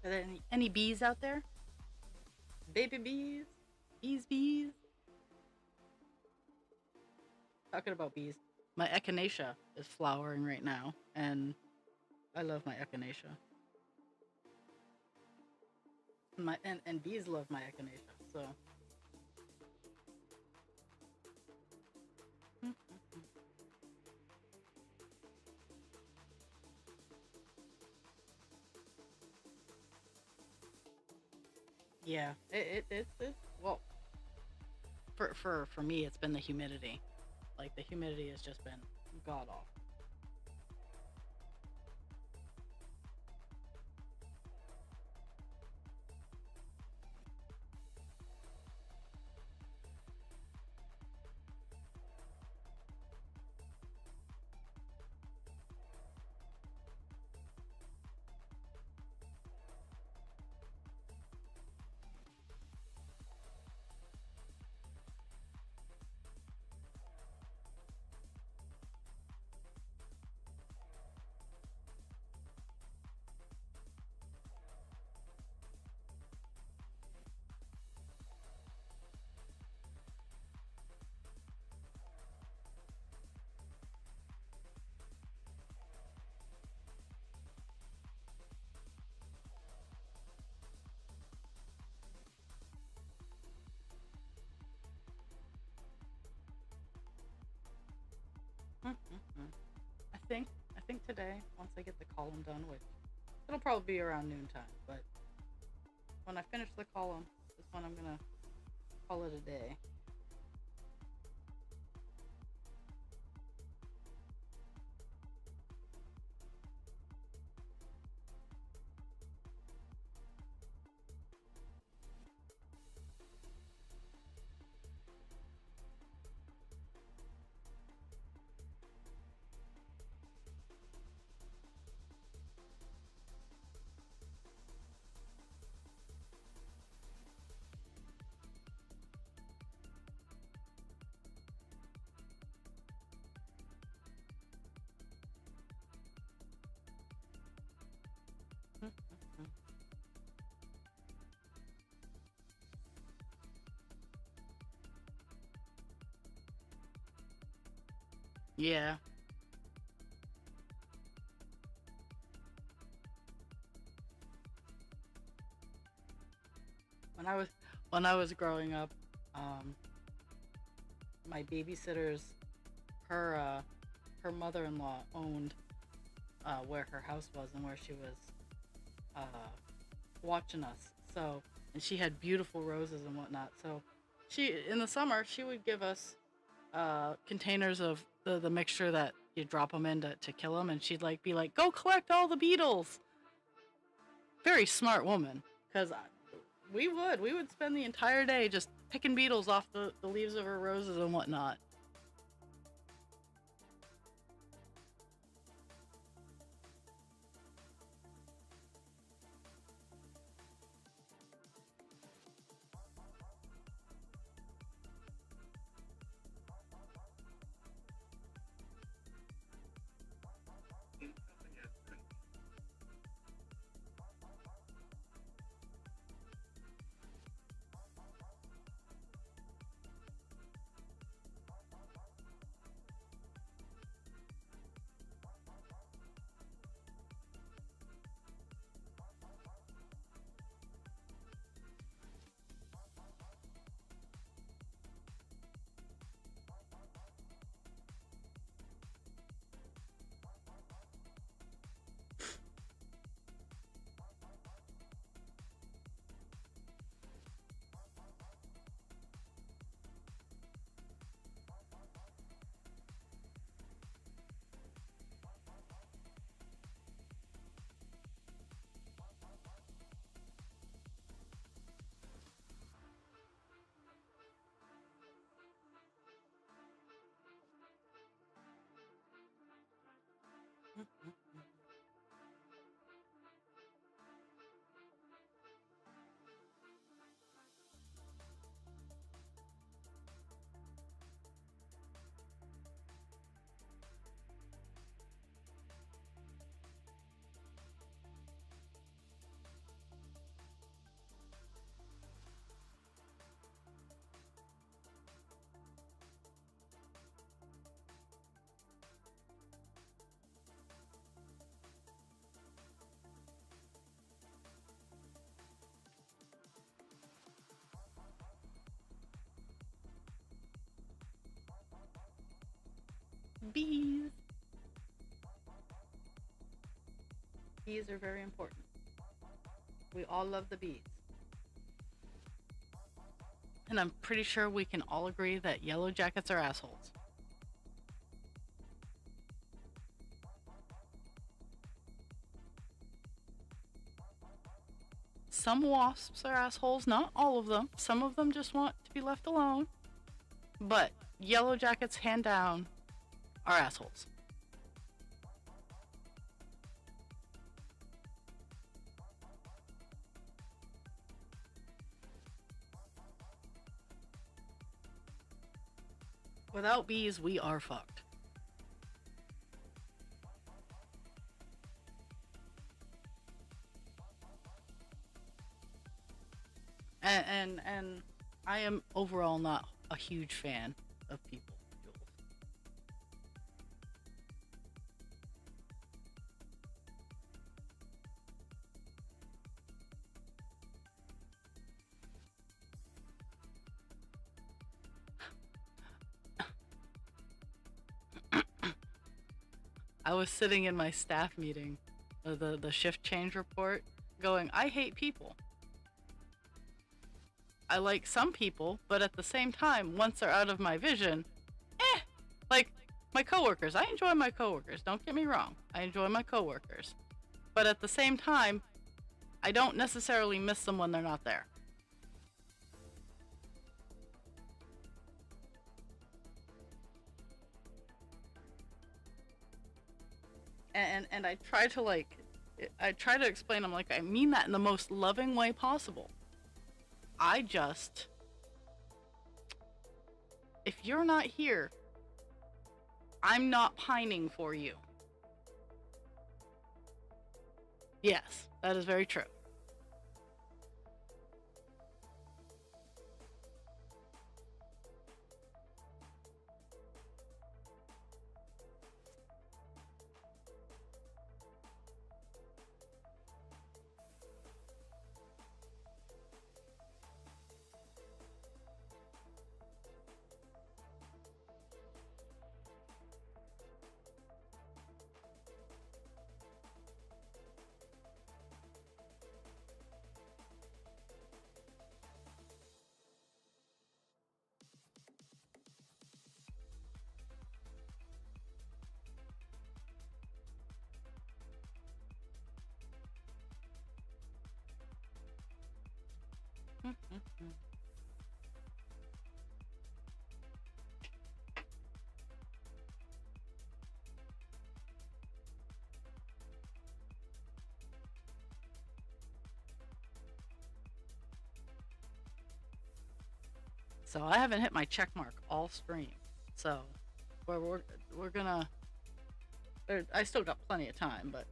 Are there any bees out there? Baby bees? Bees? Talking about bees. My echinacea is flowering right now, and I love my echinacea. And bees love my echinacea, so. Yeah, it's well, for me it's been the humidity. Like the humidity has just been god awful. Mm-mm-mm. I think today, once I get the column done, which it'll probably be around noontime, but when I finish the column is when I'm gonna call it a day. Mm-mm-mm. Yeah, when I was when I was growing up, um, my babysitter's her her mother-in-law owned where her house was and where she was uh, watching us. So, and she had beautiful roses and whatnot. So, she in the summer she would give us containers of the mixture that you drop them in to kill them, and she'd like be like, "Go collect all the beetles." Very smart woman, because we would spend the entire day just picking beetles off the leaves of her roses and whatnot. bees. Bees are very important. We all love the bees. And I'm pretty sure we can all agree that yellow jackets are assholes. Some wasps are assholes, not all of them. Some of them just want to be left alone. But yellow jackets, hand down, are assholes. Without bees, we are fucked. And I am overall not a huge fan of people. I was sitting in my staff meeting, the shift change report, going, I hate people. I like some people, but at the same time, once they're out of my vision, like my coworkers. I enjoy my coworkers. Don't get me wrong. I enjoy my coworkers. But at the same time, I don't necessarily miss them when they're not there. And I try to explain, I'm like, I mean that in the most loving way possible. If you're not here, I'm not pining for you. Yes, that is very true. So I haven't hit my check mark all stream. So we're gonna. I still got plenty of time, but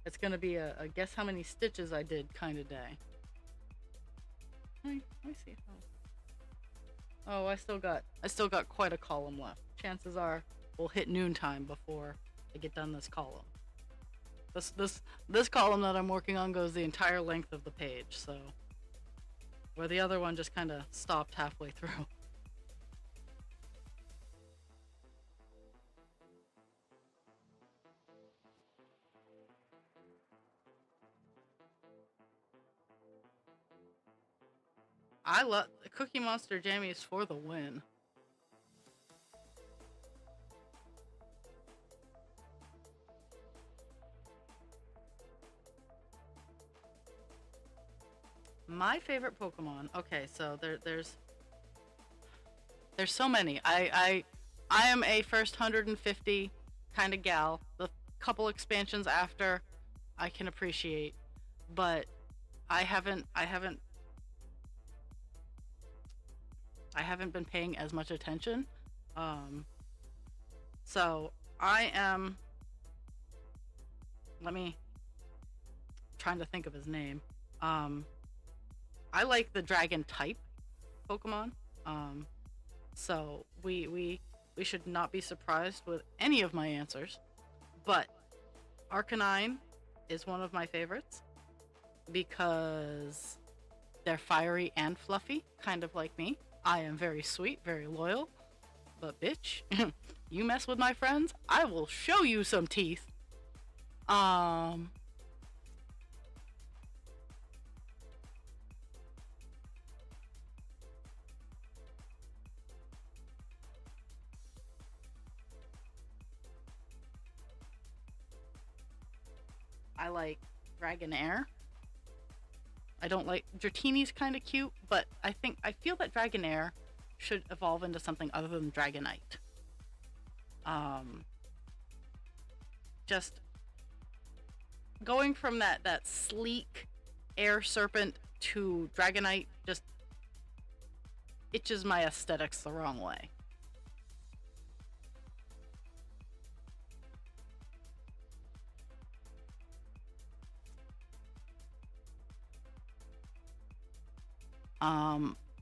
it's gonna be a guess how many stitches I did kind of day. I see. Oh, I still got quite a column left. Chances are we'll hit noontime before I get done this column. This column that I'm working on goes the entire length of the page, so where the other one just kind of stopped halfway through. I love Cookie Monster jammies for the win. My favorite Pokemon. Okay, so there's so many. I am a first 150 kind of gal. The couple expansions after I can appreciate, but I haven't been paying as much attention. So I am. Let me. Trying to think of his name. I like the dragon type Pokemon. So we should not be surprised with any of my answers. But Arcanine is one of my favorites because they're fiery and fluffy, kind of like me. I am very sweet, very loyal. But bitch, you mess with my friends, I will show you some teeth. Um, I like Dragonair. I don't like Dratini's kind of cute, but I feel that Dragonair should evolve into something other than Dragonite. Um, just going from that sleek air serpent to Dragonite just itches my aesthetics the wrong way.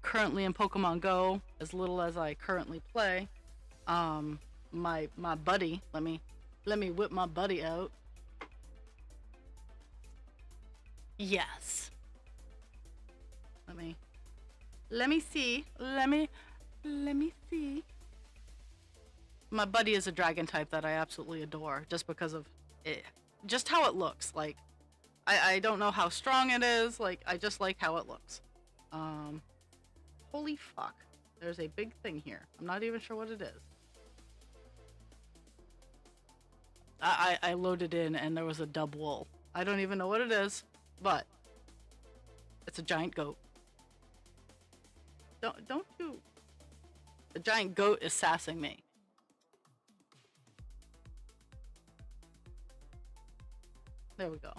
Currently in Pokemon Go, as little as I currently play, um, my buddy, let me whip my buddy out. Yes. Let me let me see. Let me see. My buddy is a dragon type that I absolutely adore, just because of it, just how it looks. Like I don't know how strong it is. Like I just like how it looks. Um, Holy fuck! There's a big thing here. I'm not even sure what it is. I loaded in and there was a dub wool. I don't even know what it is, but it's a giant goat. Don't you? The giant goat is sassing me. There we go.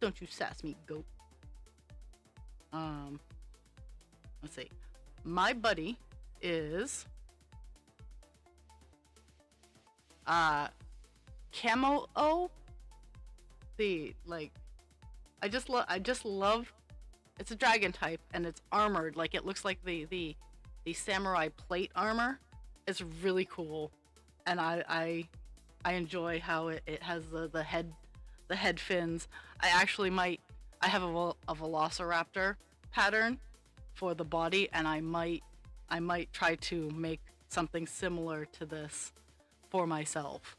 Don't you sass me, goat. Um, let's see. My buddy is uh Camo O. The like I just love it's a dragon type and it's armored. Like it looks like the samurai plate armor. It's really cool. And I enjoy how it has the head fins. I actually might I have a velociraptor pattern for the body, and I might try to make something similar to this for myself.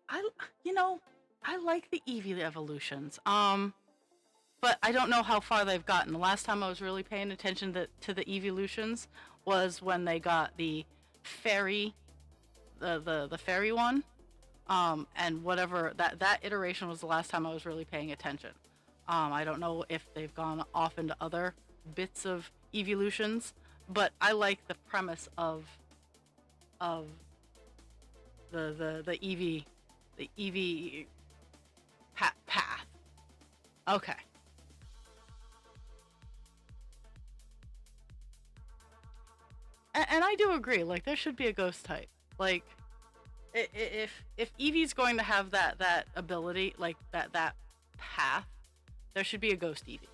I you know I like the Eevee evolutions. But I don't know how far they've gotten. The last time I was really paying attention to the evolutions was when they got the fairy, the fairy one, and whatever that iteration was the last time I was really paying attention. I don't know if they've gone off into other bits of evolutions, but I like the premise of the Eevee path. Okay. And I do agree. Like there should be a ghost type. Like if Eevee's going to have that ability, like that path, there should be a ghost Eevee.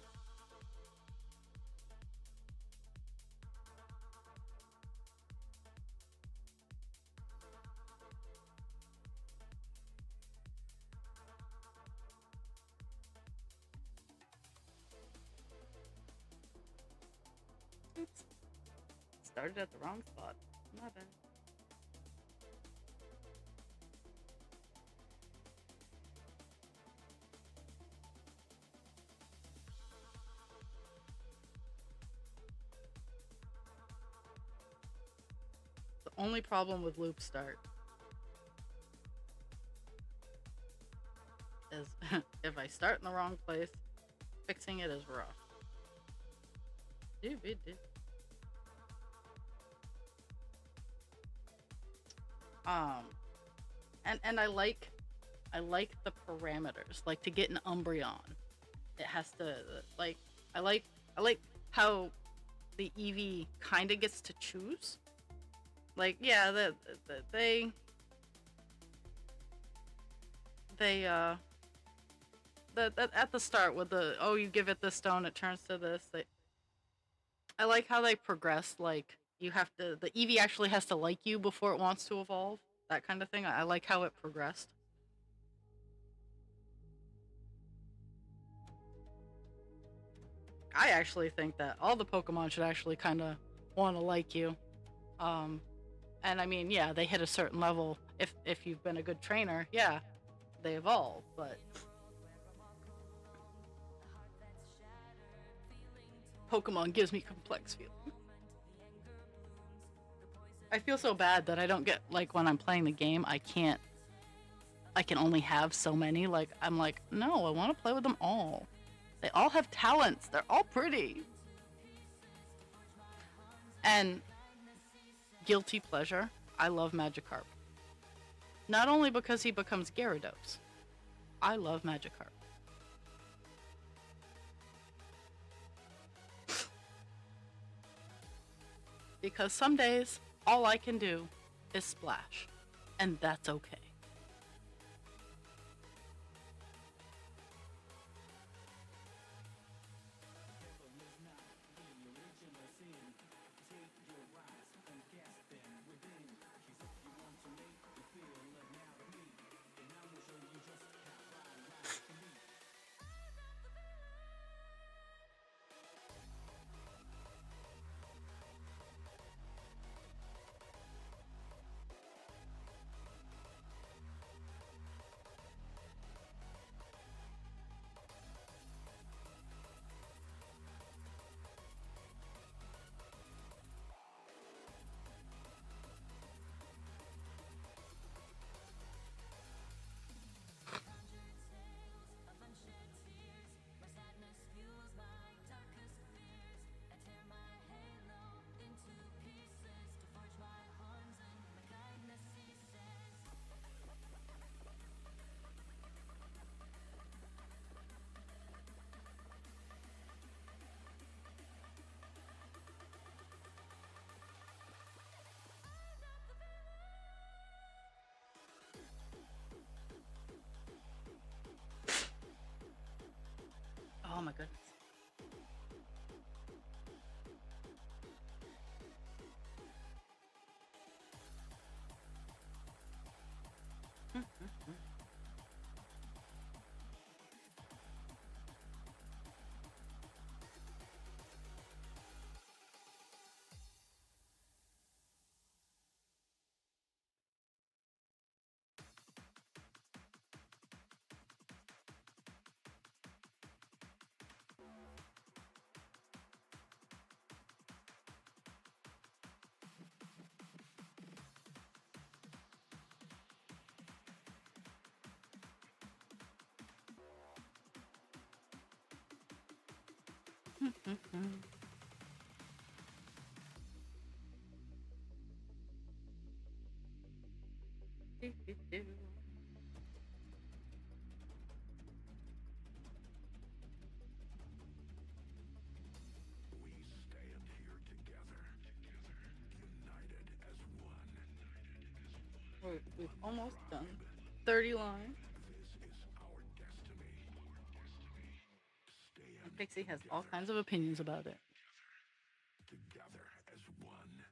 Oops, started at the wrong spot. My bad. The only problem with loop start is if I start in the wrong place, fixing it is rough. Um, and I like the parameters. Like to get an Umbreon, it has to like I like I like how the Eevee kind of gets to choose. Like yeah, they at the start with the oh you give it this stone it turns to this. I like how they progress. Like you have to the Eevee actually has to like you before it wants to evolve. That kind of thing. I like how it progressed. I actually think that all the Pokemon should actually kind of want to like you. Um, and I mean, yeah, they hit a certain level. If you've been a good trainer, yeah, they evolve. But Pokemon gives me complex feelings. I feel so bad that I don't get like when I'm playing the game. I can't. I can only have so many. Like I'm like, no, I want to play with them all. They all have talents. They're all pretty. And guilty pleasure. I love Magikarp. Not only because he becomes Gyarados. I love Magikarp. Because some days, all I can do is splash. And that's okay. Oh my goodness. We stand here together, united as one. We've almost done 30 lines. This is our destiny. And Stand Pixie has all together, kinds of opinions about it. together as one.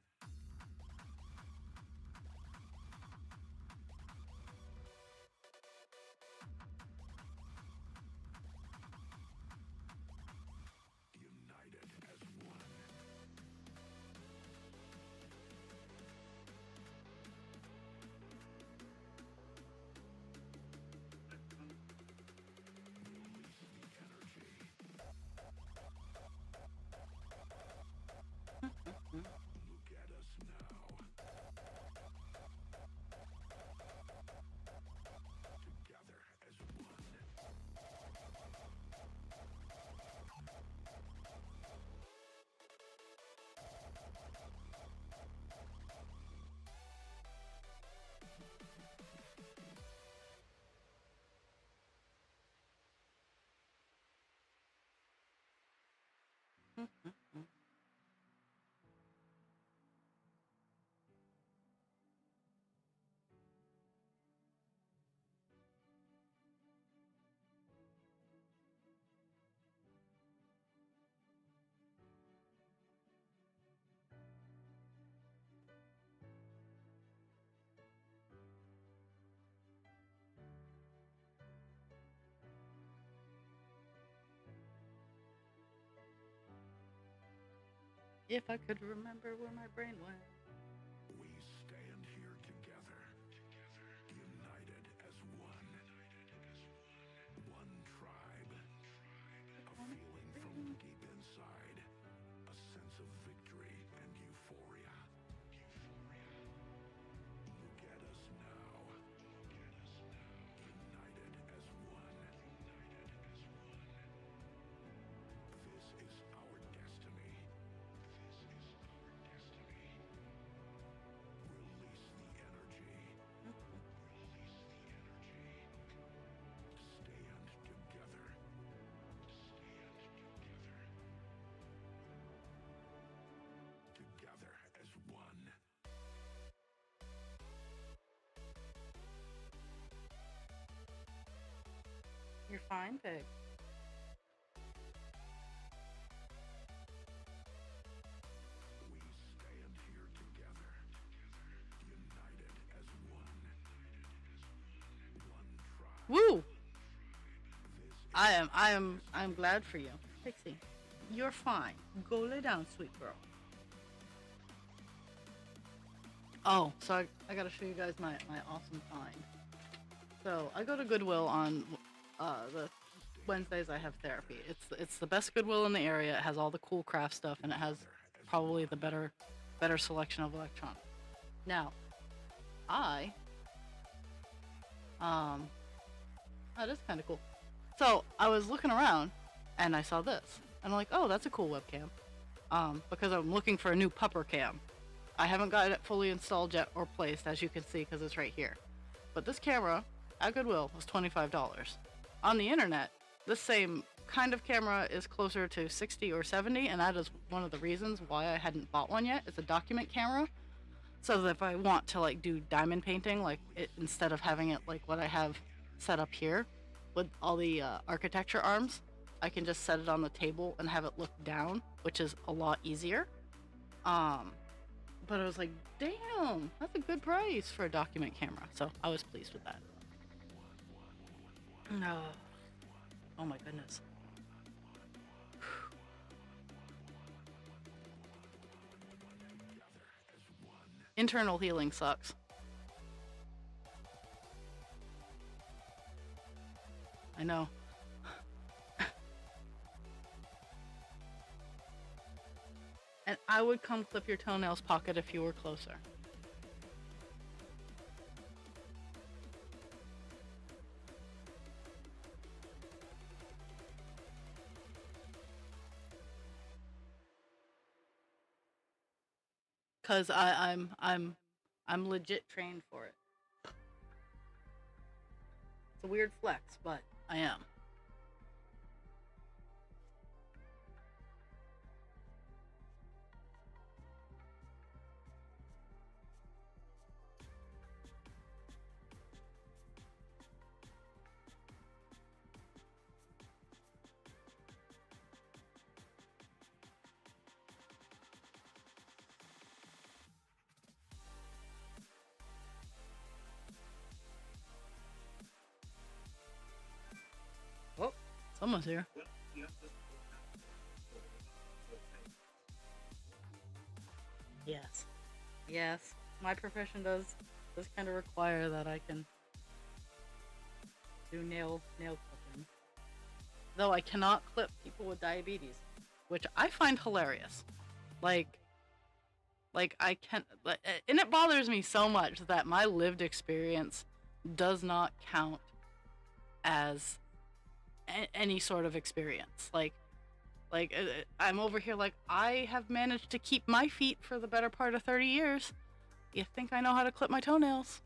United as one. Release the energy. Look at us now. Together as one. If I could remember where my brain went. We stand here together, united as one. One tribe. A feeling from deep inside. A sense of victory and euphoria. Look at us now. United as one. This is our destiny. Release the energy. Stand together. Together as one. You're fine, pig. We stand here together, united as one. One tribe. Woo! This is I'm glad for you. Pixie, you're fine. Go lay down, sweet girl. Oh, so I gotta show you guys my awesome find. So I go to Goodwill on the Wednesdays I have therapy. It's the best Goodwill in the area. It has all the cool craft stuff and it has probably the better selection of electronics. Now, I that is kind of cool. So I was looking around and I saw this. And I'm like, oh, that's a cool webcam. Because I'm looking for a new pupper cam. I haven't got it fully installed yet or placed, as you can see, because it's right here. But this camera at Goodwill was $25. On the internet, this same kind of camera is closer to 60 or 70, and that is one of the reasons why I hadn't bought one yet. It's a document camera, so that if I want to like do diamond painting, like instead of having it like what I have set up here with all the architecture arms, I can just set it on the table and have it look down, which is a lot easier. But I was like, damn, that's a good price for a document camera. So I was pleased with that. No. Oh my goodness. Internal healing sucks. I know. And I would come clip your toenails, Pocket, if you were closer. Cause I'm legit trained for it. It's a weird flex, but I am. Oh, someone's here. Yes. Yes. My profession does kind of require that I can do nail clipping. Though I cannot clip people with diabetes, which I find hilarious. Like I can, and it bothers me so much that my lived experience does not count as any sort of experience. I'm over here like I have managed to keep my feet for the better part of 30 years. You think I know how to clip my toenails?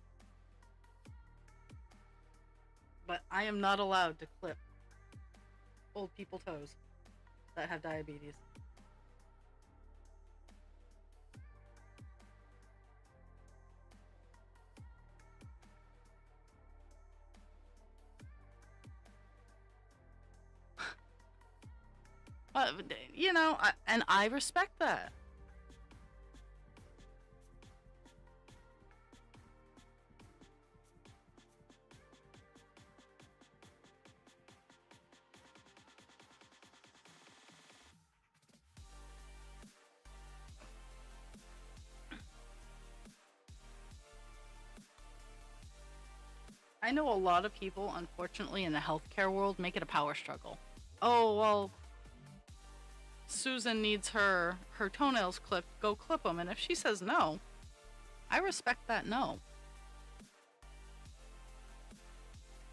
But I am not allowed to clip old people toes that have diabetes. But, you know, and I respect that. I know a lot of people, unfortunately, in the healthcare world make it a power struggle. Oh, well, Susan needs her toenails clipped, go clip them. And if she says no, I respect that no.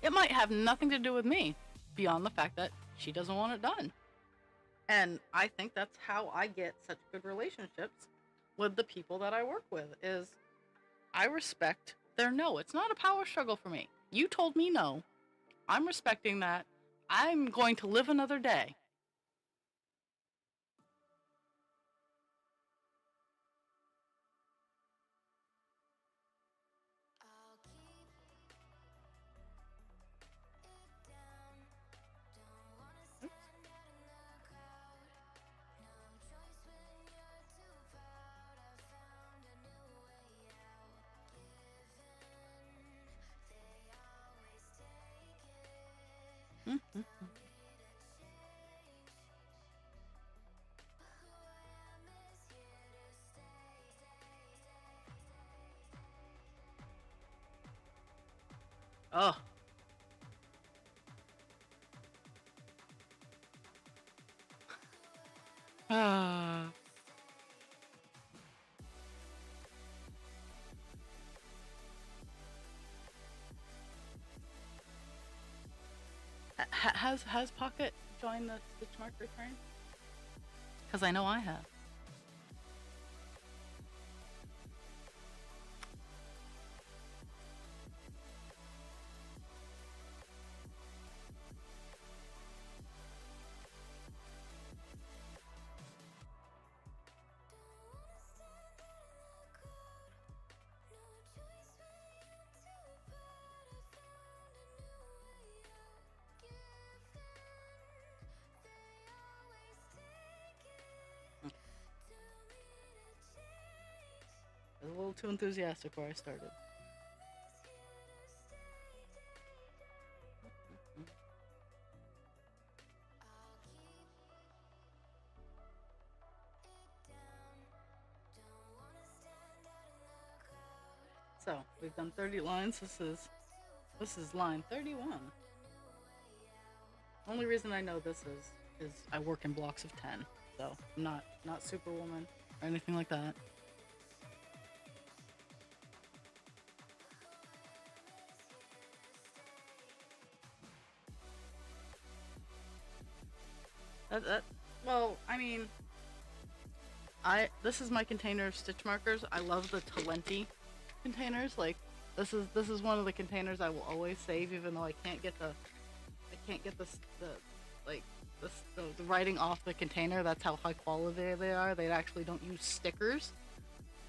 It might have nothing to do with me, beyond the fact that she doesn't want it done. And I think that's how I get such good relationships with the people that I work with, is I respect their no. It's not a power struggle for me. You told me no. I'm respecting that. I'm going to live another day. Mm-hmm. Oh. Ah. Has Pocket joined the Stitch Marker train? Because I know I have. I was a little too enthusiastic where I started. So we've done 30 lines. This is line 31. Only reason I know this is I work in blocks of 10, so I'm not Superwoman or anything like that. Well, I mean, this is my container of stitch markers. I love the Talenti containers. Like, this is one of the containers I will always save, even though I can't get the like the writing off the container. That's how high quality they are. They actually don't use stickers.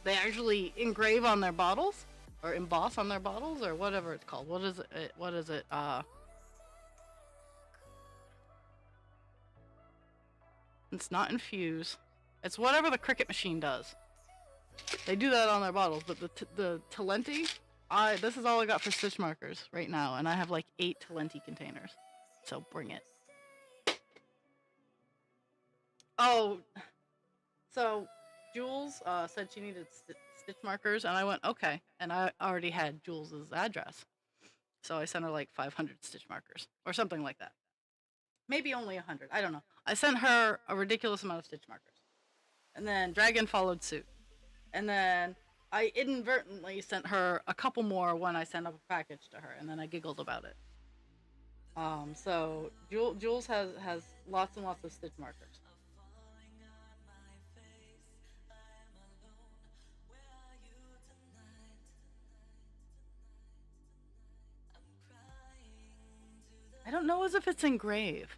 They actually engrave on their bottles or emboss on their bottles or whatever it's called. What is it? What is it? It's not infuse. It's whatever the Cricut machine does. They do that on their bottles, but the Talenti, this is all I got for stitch markers right now, and I have like 8 Talenti containers. So bring it. Oh, so Jules said she needed stitch markers, and I went okay, and I already had Jules's address, so I sent her like 500 stitch markers or something like that. Maybe only 100. I don't know. I sent her a ridiculous amount of stitch markers, and then Dragon followed suit, and then I inadvertently sent her a couple more when I sent up a package to her, and then I giggled about it. So Jules has lots and lots of stitch markers. I don't know as if it's engrave.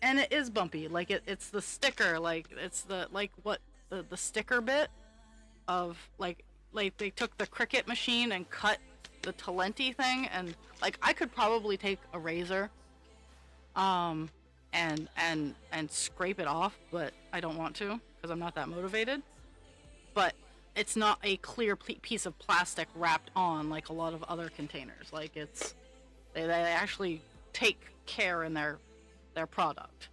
And it is bumpy. Like it's the sticker. Like it's the the sticker bit of like they took the Cricut machine and cut the Talenti thing, and like I could probably take a razor, and scrape it off, but I don't want to because I'm not that motivated. But it's not a clear piece of plastic wrapped on like a lot of other containers. Like they actually take care in their product.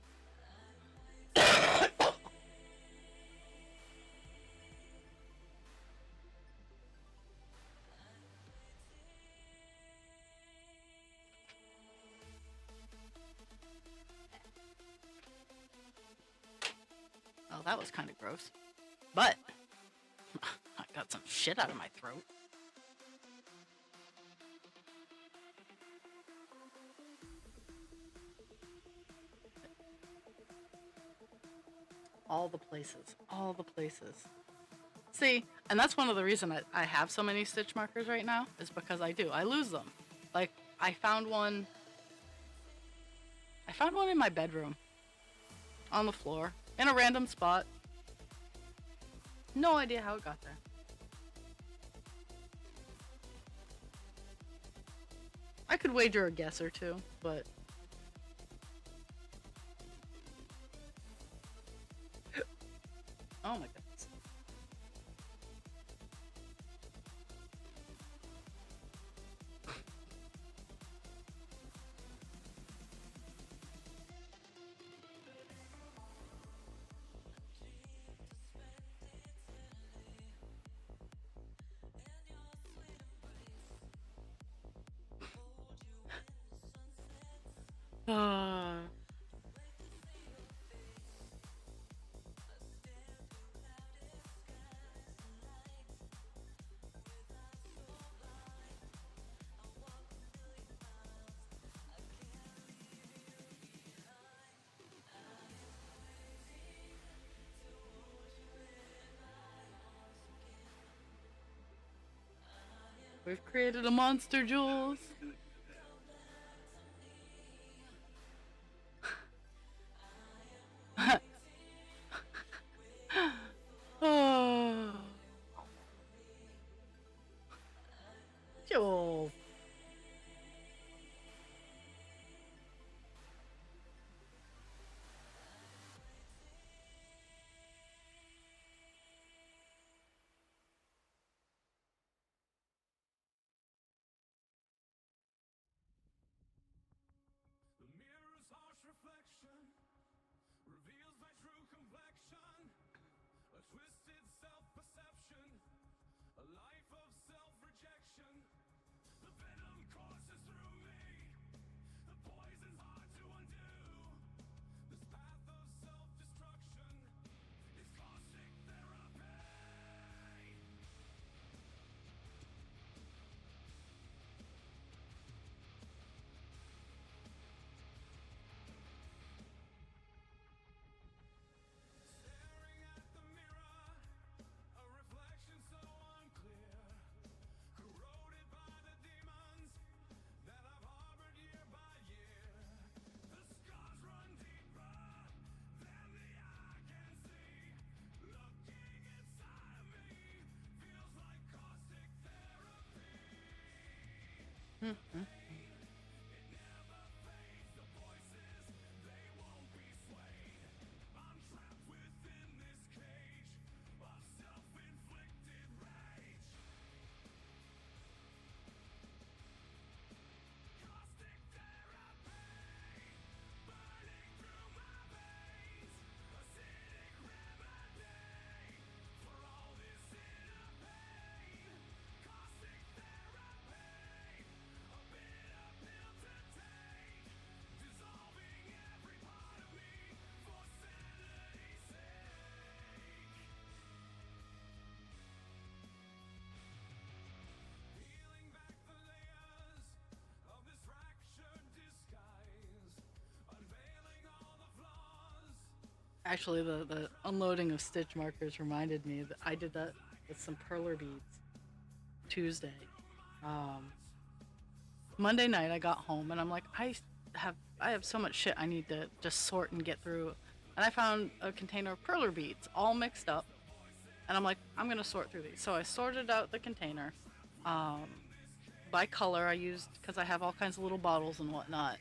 Well, that was kind of gross. But I got some shit out of my throat. All the places. All the places. See, and that's one of the reasons I have so many stitch markers right now, is because I do. I lose them. Like, I found one in my bedroom. On the floor. In a random spot. No idea how it got there. I could wager a guess or two, but... Oh my goodness. We've created a monster, Jules. Oh. Jules. The mirror's harsh reflection reveals my true complexion. A twisted self-perception, a life of self-rejection. The venom courses through me, the poison's hard to undo. This path of self-destruction is caustic therapy. Staring at the mirror, a reflection so unclear, corroded by the demons that I've harbored year by year. The scars run deeper than the eye can see. Looking inside of me feels like caustic therapy. It never fades, the voices, they won't be swayed. I'm trapped within this cage of self-inflicted rage. Caustic therapy, burning through my veins. Acidic remedy for all this inner pain. Caustic therapy, a bitter pill to take. Dissolving every part of me for sanity's sake. Peeling back the layers of this fractured disguise, unveiling all the flaws. Actually, the unloading of stitch markers reminded me that I did that with some perler beads Tuesday. Um, Monday night I got home and I'm like, I have so much shit I need to just sort and get through. And I found a container of perler beads all mixed up. And I'm like, I'm gonna sort through these. So I sorted out the container. Um, by color I used, because I have all kinds of little bottles and whatnot.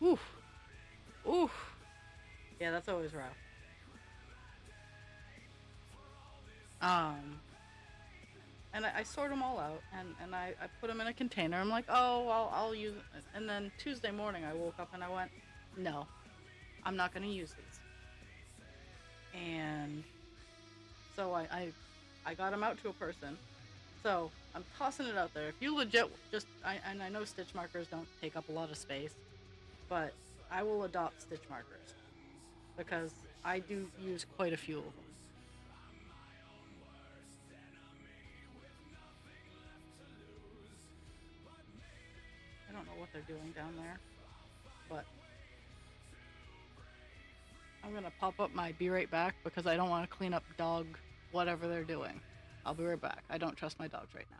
Oof. Oof. Yeah, that's always rough. Um, and I sort them all out, and I put them in a container. I'm like, oh, I'll use it. And then Tuesday morning I woke up and I went, no, I'm not going to use these. And so I got them out to a person. So I'm tossing it out there. If you legit just, and I know stitch markers don't take up a lot of space, but I will adopt stitch markers because I do use quite a few of them. I don't know what they're doing down there, but I'm gonna pop up my be right back because I don't want to clean up dog whatever they're doing. I'll be right back. I don't trust my dogs right now.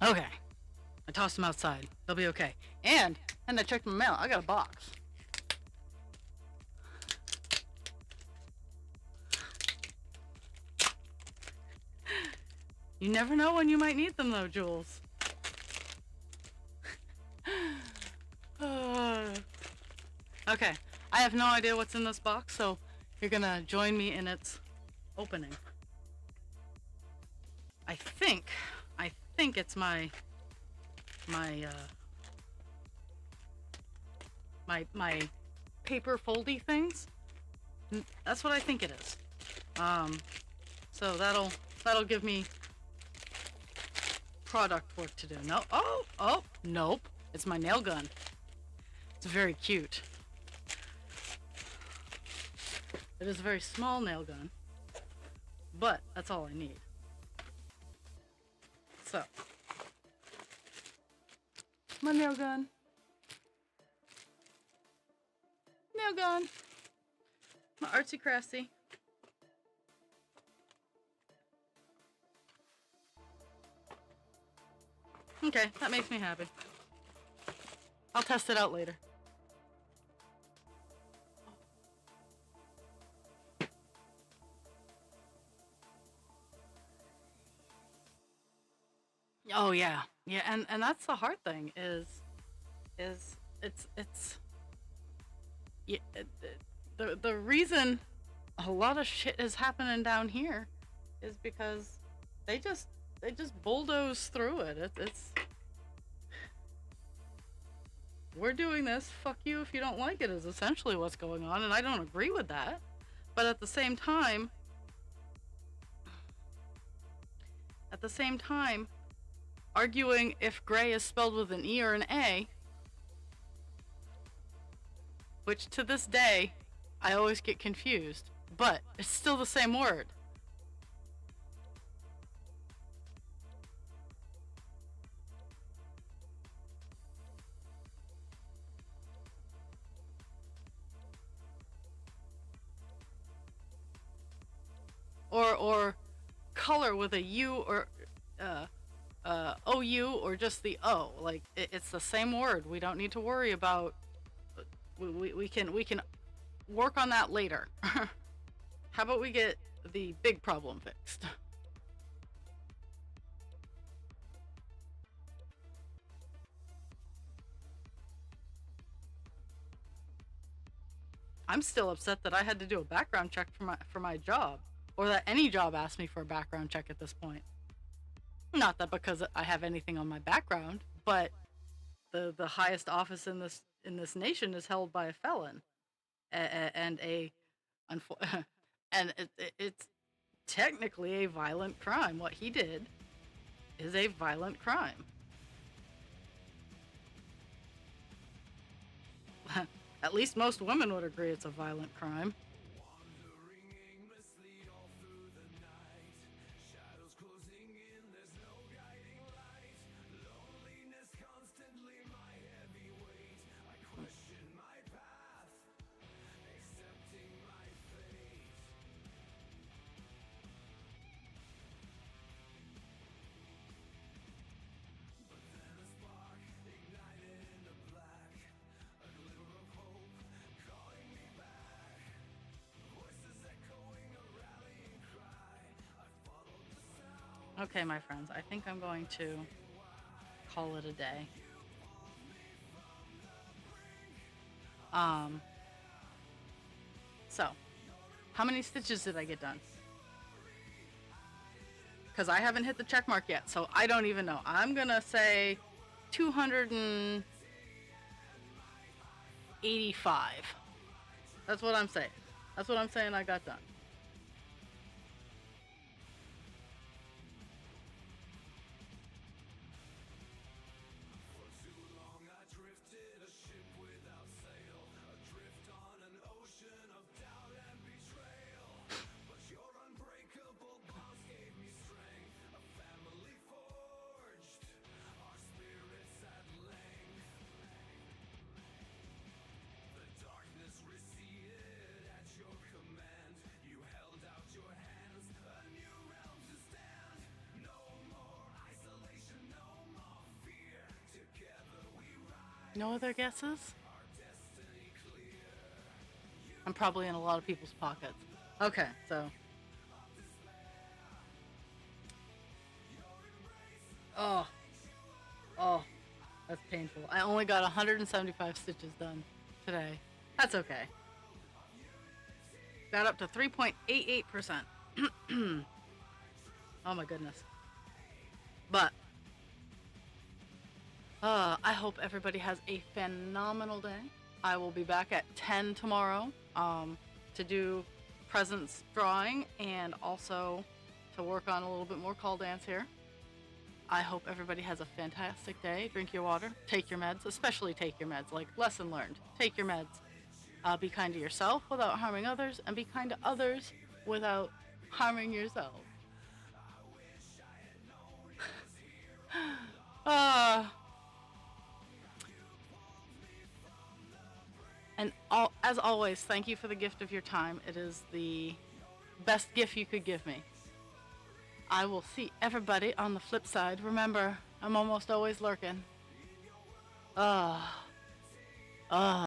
Okay. I tossed them outside. They'll be okay. And I checked my mail. I got a box. You never know when you might need them though, Jules. Okay. I have no idea what's in this box, so you're gonna join me in its opening. I think it's my paper foldy things. That's what I think it is. So that'll give me product work to do. No, oh, nope. It's my nail gun. It's very cute. It is a very small nail gun, but that's all I need. So, my nail gun. Nail gun. My artsy craftsy. Okay, that makes me happy. I'll test it out later. Oh yeah, and that's the hard thing is it's yeah, the reason a lot of shit is happening down here is because they just bulldoze through it. It's we're doing this. Fuck you if you don't like it is essentially what's going on, and I don't agree with that. But at the same time, arguing if gray is spelled with an E or an A, which to this day I always get confused, but it's still the same word. Or color with a U or OU or just the O. Like it's the same word. We don't need to worry about. We can work on that later. How about we get the big problem fixed? I'm still upset that I had to do a background check for my job, or that any job asked me for a background check at this point. Not that because I have anything on my background, but the highest office in this nation is held by a felon, and and it's technically a violent crime. What he did is a violent crime. At least most women would agree it's a violent crime. Wandering aimlessly all through the night. Shadows closing in, there's no guiding light. Loneliness constantly my heavy weight. I question my path, accepting my fate. But then a spark ignited in the black. A glimmer of hope calling me back. Voices echoing a rallying cry. I followed the sound. Okay, my friends, I think I'm going to call it a day. Um, so, how many stitches did I get done? Because I haven't hit the check mark yet, so I don't even know. I'm gonna say 285. That's what I'm saying. That's what I'm saying I got done. For too long I drifted, a ship without sail, adrift on an ocean of doubt and betrayal. But your unbreakable bonds gave me strength, a family forged, our spirits at length. The darkness receded at your command. You held out your hands, a new realm to stand. No more isolation, no more fear. Together we rise, No other guesses? our destiny clear. I'm probably in a lot of people's pockets. Okay, so. Oh. Oh. That's painful. I only got 175 stitches done today. That's okay. Got up to 3.88%. Oh my goodness. But I hope everybody has a phenomenal day. I will be back at 10 tomorrow to do presents drawing and also to work on a little bit more call dance here. I hope everybody has a fantastic day. Drink your water, take your meds, especially take your meds. Like, lesson learned, take your meds. Be kind to yourself without harming others, and be kind to others without harming yourself. As always, thank you for the gift of your time. It is the best gift you could give me. I will see everybody on the flip side. Remember, I'm almost always lurking.